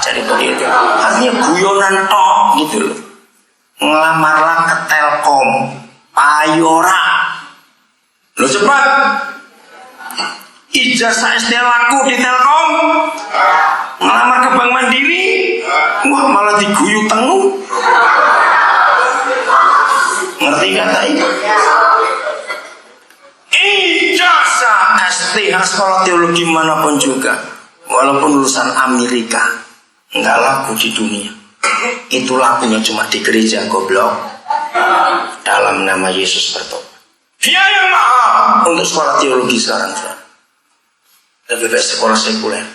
jadi begitu. Artinya guyonan tok gitu loh. Ngelamarlah ke Telkom, payora. Lo cepat. Ijazah STH laku di Telkom. Ngelamar ke Bank Mandiri, wah malah diguyu tengu. Ngerti kata itu? Ijazah STH sekolah teologi manapun juga, walaupun lulusan Amerika, nggak laku di dunia. Itu lakunya cuma di gereja goblok. Dalam nama Yesus bertobat. Biaya mahal untuk sekolah teologi sekarang. Lebih baik sekolah sekuler.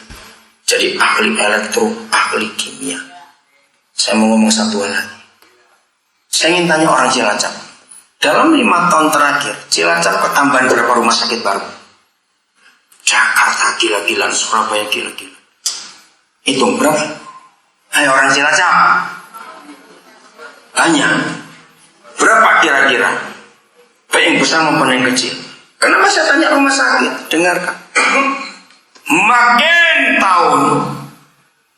Jadi ahli elektro, ahli kimia. Saya mau ngomong satu hal lagi. Saya ingin tanya orang Cilacap. Dalam 5 tahun terakhir, Cilacap ketambahan berapa rumah sakit baru? Jakarta gila-gilaan, Surabaya gila-gilaan. Hitung berapa? Hai orang Cilacap. Banyak. Berapa kira-kira? Baik yang besar maupun yang kecil. Kenapa saya tanya rumah sakit? Dengarkan. Makin tahun,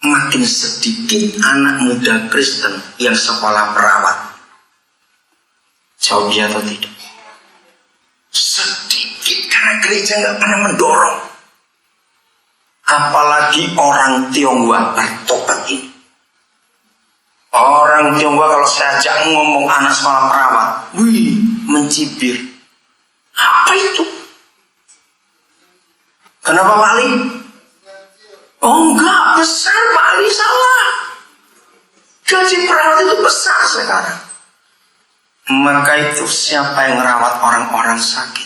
makin sedikit anak muda Kristen yang sekolah perawat. Jawab ya atau tidak? Sedikit, karena gereja nggak pernah mendorong. Apalagi orang Tionghoa bertobat ini. Orang Tionghoa kalau saya ajak ngomong anak sekolah perawat, wih, mencibir. Apa itu? Kenapa Pak Ali? Oh enggak, besar Pak Ali, salah. Gaji perawat itu besar sekarang. Maka itu siapa yang merawat orang-orang sakit?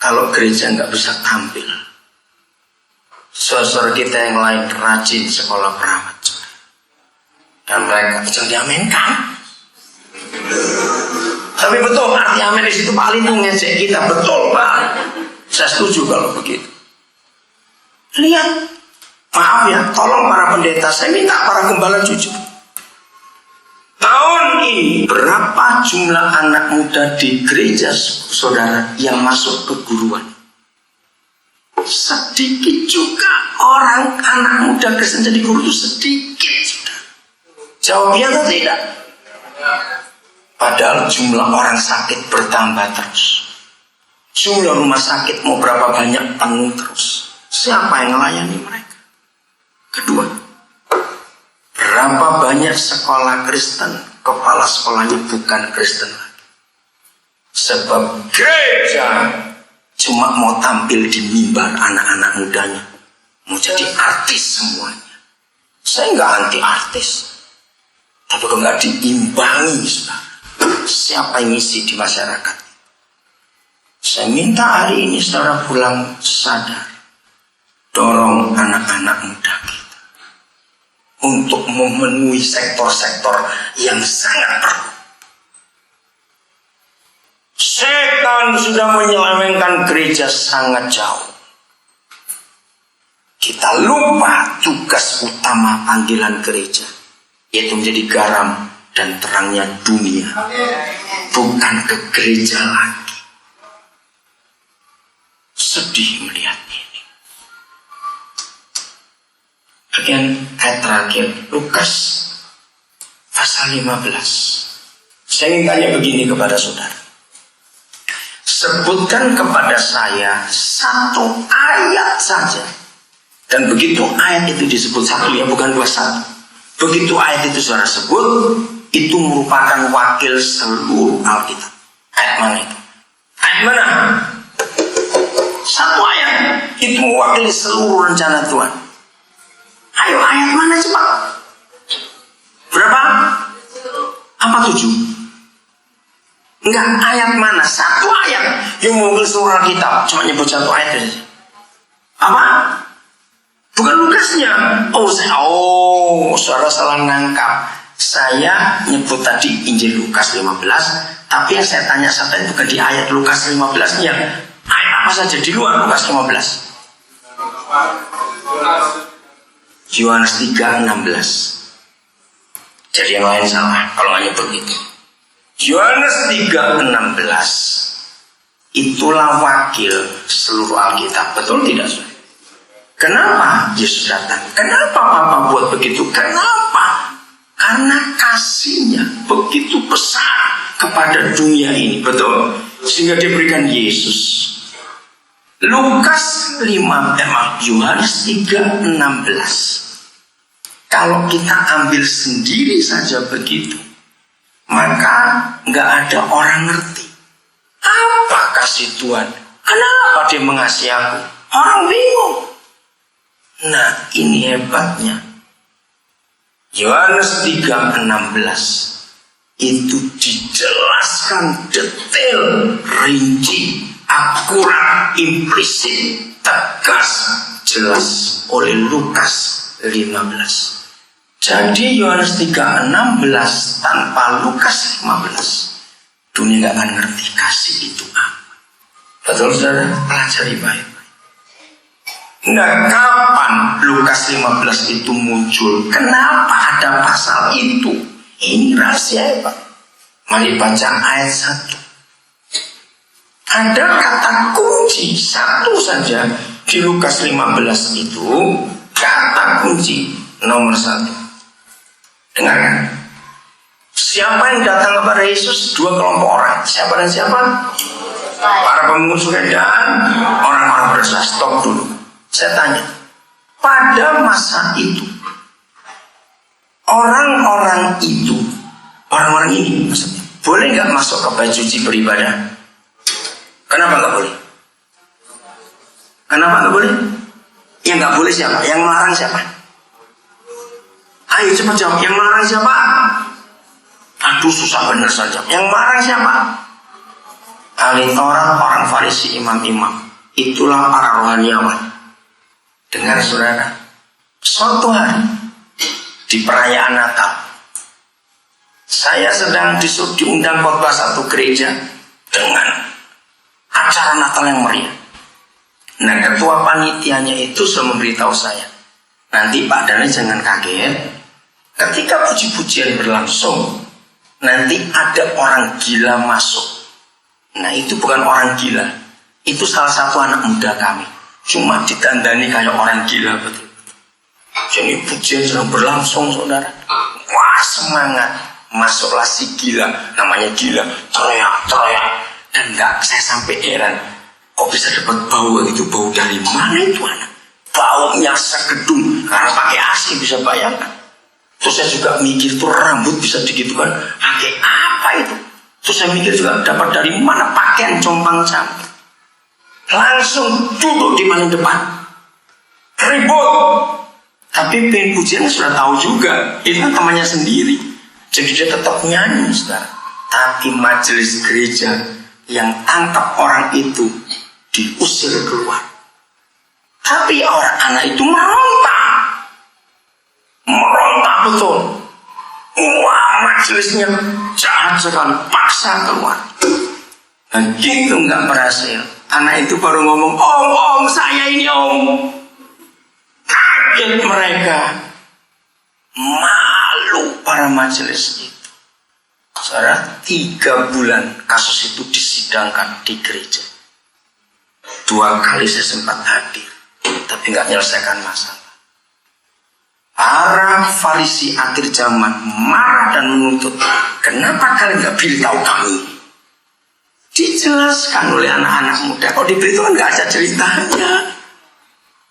Kalau gereja nggak bisa tampil. Saudara kita yang lain rajin sekolah perawat. Dan mereka bisa diaminkan. Tapi betul, arti amin di situ Pak Ali itu ngecek kita. Betul Pak. Saya setuju kalau begitu. Lihat, maaf ya, tolong para pendeta, saya minta para gembala jujur. Tahun ini berapa jumlah anak muda di gereja saudara yang masuk keguruan? Sedikit juga orang anak muda Kristen jadi guru itu sedikit sudah. Jawabnya atau tidak? Padahal jumlah orang sakit bertambah terus. Jumlah rumah sakit mau berapa banyak penuh terus. Siapa yang melayani mereka? Kedua, berapa banyak sekolah Kristen, kepala sekolahnya bukan Kristen lagi. Sebab gereja cuma mau tampil di mimbar anak-anak mudanya. Mau jadi artis semuanya. Saya nggak anti artis. Tapi kalau nggak diimbangi, siapa yang ngisi di masyarakat? Saya minta hari ini saudara pulang sadar. Dorong anak-anak muda kita untuk memenuhi sektor-sektor yang sangat perlu. Setan sudah menyelewengkan gereja sangat jauh. Kita lupa tugas utama panggilan gereja, yaitu menjadi garam dan terangnya dunia. Bukan ke gereja lagi. Sedih melihat ini. Bagian ayat terakhir, Lukas pasal 15. Saya ingin tanya begini kepada saudara. Sebutkan kepada saya satu ayat saja. Dan begitu ayat itu disebut satu ya, bukan 21. Begitu ayat itu saudara sebut, itu merupakan wakil seluruh Alkitab. Ayat mana itu? Ayat mana? Satu ayat itu mewakili seluruh rencana Tuhan. Ayo ayat mana cepat? Berapa? Apa 7? Enggak, ayat mana? Satu ayat yang mewakili seluruh Alkitab. Cuma nyebut satu ayat saja. Apa? Bukan Lukasnya. Saudara salah nangkap. Saya nyebut tadi Injil Lukas 15, tapi yang saya tanya satu itu bukan di ayat Lukas 15-nya. Ayat apa saja di luar Lukas 15? Yohanes 3:16. Jadi yang lain salah kalau nggak nyebut itu. Yohanes 3:16 itulah wakil seluruh Alkitab. Betul tidak? Kenapa Yesus datang? Kenapa Papa buat begitu? Kenapa? Karena kasihnya begitu besar kepada dunia ini, betul? Sehingga diberikan Yesus. Lukas 5, Yohanes 3:16. Kalau kita ambil sendiri saja begitu, maka nggak ada orang ngerti apa kasih Tuhan. Kenapa dia mengasihi aku? Orang bingung. Nah, ini hebatnya. Yohanes 3:16 itu dijelaskan detail, rinci, akurat, implisit, tegas, jelas oleh Lukas 15. Jadi Yohanes 3:16 tanpa Lukas 15, dunia gak akan ngerti kasih itu apa. Betul saudara? Pelajari baik-baik. Nah, kapan Lukas 15 itu muncul? Kenapa ada pasal itu? Ini rahasia hebat. Mari baca ayat 1. Ada kata kunci satu saja di Lukas 15 itu, kata kunci nomor 1. Dengarkan. Siapa yang datang kepada Yesus? Dua kelompok orang. Siapa dan siapa? Para pemungut cukai dan orang-orang berdosa. Stop dulu. Saya tanya, pada masa itu orang-orang ini maksudnya, boleh nggak masuk ke bait suci beribadah? Kenapa nggak boleh? Kenapa nggak boleh? Yang nggak boleh siapa? Yang melarang siapa? Ayo cepat jawab. Yang melarang siapa? Aduh, susah bener saja. Yang melarang siapa? Ahli Taurat, orang Farisi, imam-imam. Itulah para rohaniawan. Dengar saudara, suatu hari di perayaan Natal, saya sedang diundang khotbah satu gereja dengan acara Natal yang meriah. Nah, ketua panitianya itu sudah memberitahu saya, nanti Pak Dani jangan kaget, ketika puji-pujian berlangsung, nanti ada orang gila masuk. Nah, itu bukan orang gila, itu salah satu anak muda kami. Cuma ditandani kayak orang gila betul. Jadi pujian sedang berlangsung saudara. Wah, semangat. Masuklah si gila, namanya gila, teriak. Dan saya sampai heran, kok bisa dapat bau gitu? Bau dari mana itu anak? Baunya segedung, karena pakai AC bisa bayangkan. Terus saya juga mikir tuh rambut bisa digitukan, pakai apa itu? Terus saya mikir juga dapat dari mana pakaian compang-camping. Langsung duduk di paling depan, ribut. Tapi pengen pujian sudah tahu juga, itu kan temannya sendiri. Jadi dia tetap nyanyi, saudara. Tapi majelis gereja yang tangkap orang itu diusir keluar. Tapi orang anak itu meronta betul. Wah, majelisnya jahat sekali, paksa keluar. Dan gitu nggak berhasil. Anak itu baru ngomong, om, saya ini om. Kaget mereka. Malu para majelis itu. Saudara, 3 bulan kasus itu disidangkan di gereja. 2 kali saya sempat hadir, tapi nggak menyelesaikan masalah. Para Farisi akhir zaman marah dan menuntut, kenapa kalian nggak beritahu kami? Dijelaskan oleh anak-anak muda. Kalau diberitahu nggak ada ceritanya.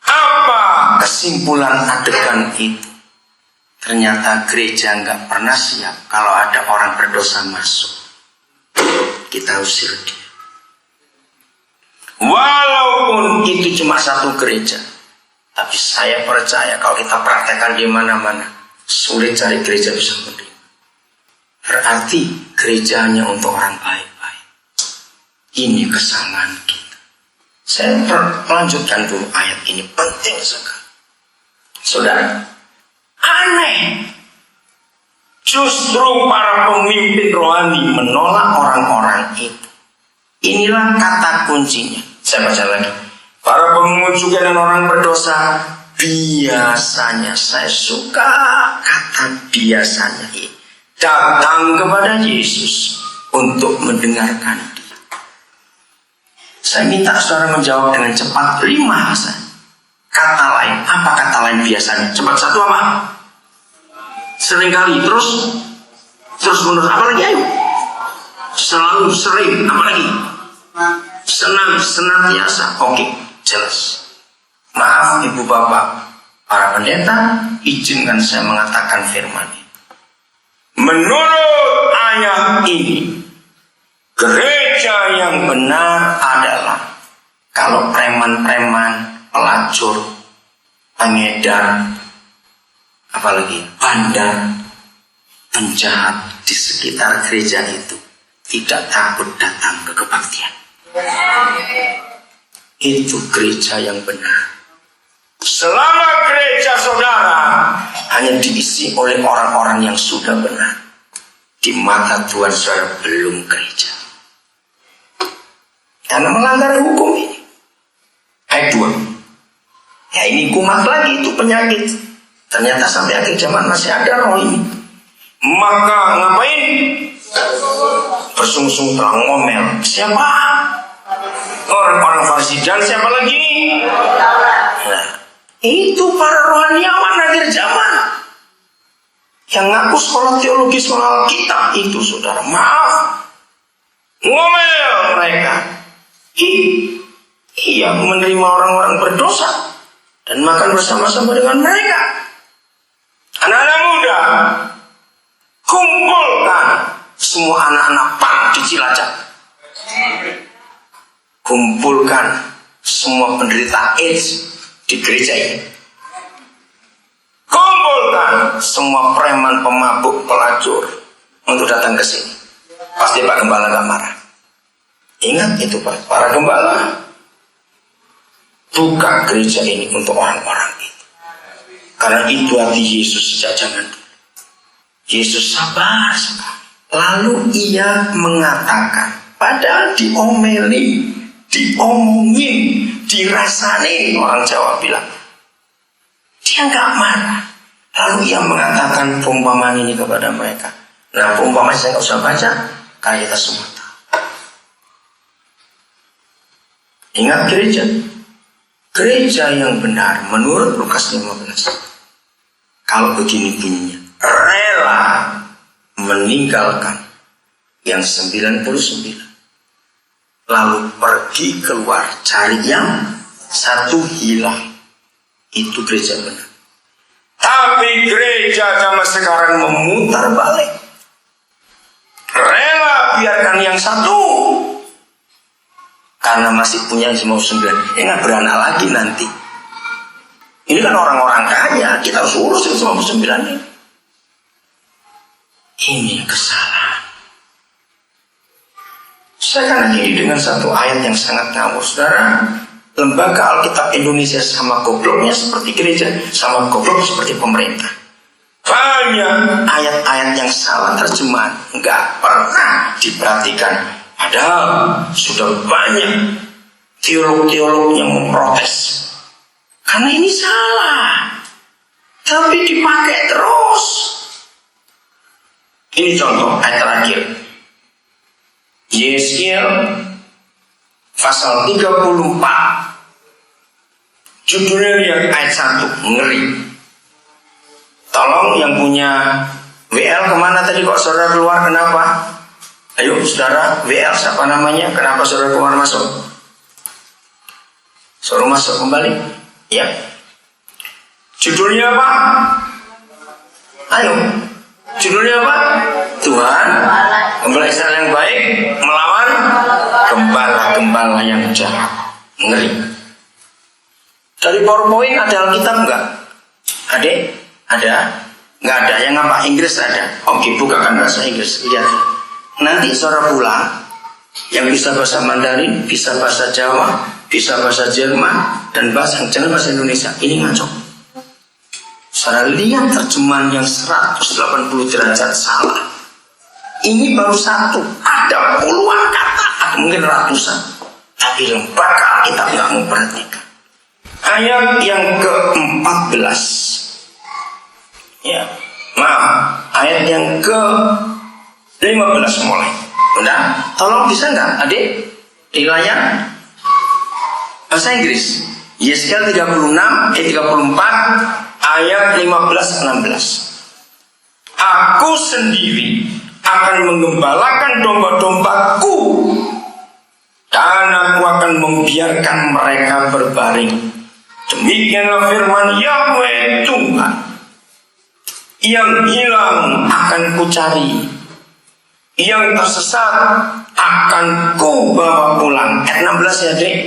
Apa kesimpulan adegan itu? Ternyata gereja nggak pernah siap kalau ada orang berdosa masuk. Kita usir dia. Walaupun itu cuma satu gereja, tapi saya percaya kalau kita praktekkan di mana-mana, sulit cari gereja bisa menerima. Berarti gereja hanya untuk orang baik. Ini kesalahan kita. Saya melanjutkan dulu ayat ini, penting sekali. Saudara, aneh. Justru para pemimpin rohani menolak orang-orang itu. Inilah kata kuncinya. Saya baca lagi. Para pemungut cukai dan orang berdosa biasanya, saya suka kata biasanya ini, datang kepada Yesus untuk mendengarkan dia. Saya minta saudara menjawab dengan cepat 5 saja. kata lain. Apa kata lain biasanya? Cepat, satu apa? Seringkali, terus menerus. Apa lagi? Ayo. Selalu, sering. Apa lagi? Senang, senantiasa. Oke, jelas. Maaf ibu bapak, para pendeta, izinkan saya mengatakan firman ini. Menurut ayat ini, gereja yang benar adalah kalau preman-preman, pelacur, pengedar, apalagi bandar, penjahat di sekitar gereja itu tidak takut datang ke kebaktian. Itu gereja yang benar. Selama gereja saudara hanya diisi oleh orang-orang yang sudah benar, di mata Tuhan saudara belum gereja. Karena melanggar hukum ini. Ayat 2. Ya ini kumat lagi, itu penyakit. Ternyata sampai akhir zaman masih ada roh ini. Maka ngapain? Bersungguh-sungguh telah ngomel. Siapa? Orang-orang Farisi dan siapa lagi? Nah, itu para rohaniawan akhir zaman yang ngaku sekolah teologi, sekolah Alkitab itu saudara. Maaf, ngomel mereka. Ia menerima orang-orang berdosa dan makan bersama-sama dengan mereka. Anak-anak muda, kumpulkan semua anak-anak PAN di Cilacap. Kumpulkan semua penderita AIDS di gereja ini. Kumpulkan semua preman, pemabuk, pelacur untuk datang ke sini. Pasti Pak Gembala gak marah. Ingat itu Pak, para gembala, buka gereja ini untuk orang-orang itu. Karena itu hati Yesus sejak zaman dulu. Yesus sabar sekali. Lalu ia mengatakan, padahal diomeli, diomongin, dirasani, orang Jawa bilang, dia gak marah. Lalu ia mengatakan perumpamaan ini kepada mereka. Nah, perumpamaan saya gak usah baca, karena kita semua tahu. Ingat gereja. Gereja yang benar menurut Lukas 15. Kalau begini bunyinya, rela meninggalkan yang 99, lalu pergi keluar cari yang satu hilang. Itu gereja benar. Tapi gereja zaman sekarang memutar balik. Rela biarkan yang satu karena masih punya 99. Nggak beranak lagi nanti. Ini kan orang-orang kaya, kita harus urus 99 ini. Ini kesalahan. Saya akan akhiri dengan satu ayat yang sangat ngawur, saudara. Lembaga Alkitab Indonesia sama gobloknya seperti gereja, sama goblok seperti pemerintah. Banyak ayat-ayat yang salah terjemahan, nggak pernah diperhatikan. Padahal sudah banyak teolog-teolog yang memprotes. Karena ini salah. Tapi dipakai terus. Ini contoh ayat terakhir. Yeskiel pasal 34. Judulnya lihat ayat 1. Ngeri. Tolong yang punya WL kemana tadi kok saudara keluar, kenapa? Ayo saudara, WL siapa namanya? Kenapa saudara keluar masuk? Suruh masuk kembali. Ya. Judulnya apa? Ayo. Judulnya apa? Tuhan gembala Israel yang baik melawan gembala-gembala yang jahat. Ngeri. Dari PowerPoint ada Alkitab enggak? Adek? Ada? Enggak ada. Yang apa? Inggris ada. Oke, bukakan bahasa Inggris. Lihat. Nanti saudara pulang, yang bisa bahasa Mandarin, bisa bahasa Jawa, bisa bahasa Jerman, dan jangan bahasa Indonesia. Ini ngaco. Saudara lihat terjemahan yang 180 derajat salah. Ini baru satu. Ada puluhan kata, mungkin ratusan. Tapi lembaga kita nggak memperhatikan. Ayat yang ke-14. Ya, maaf. Ayat yang ke-15 mulai. Udah, tolong bisa nggak adik di layar bahasa Inggris? Yeskel 34 ayat 15-16. Aku sendiri akan menggembalakan domba-dombaku, dan aku akan membiarkan mereka berbaring. Demikianlah firman Yahweh Tuhan. Yang hilang akan kucari, yang tersesat akan ku bawa pulang. Ayat 16 ya dek.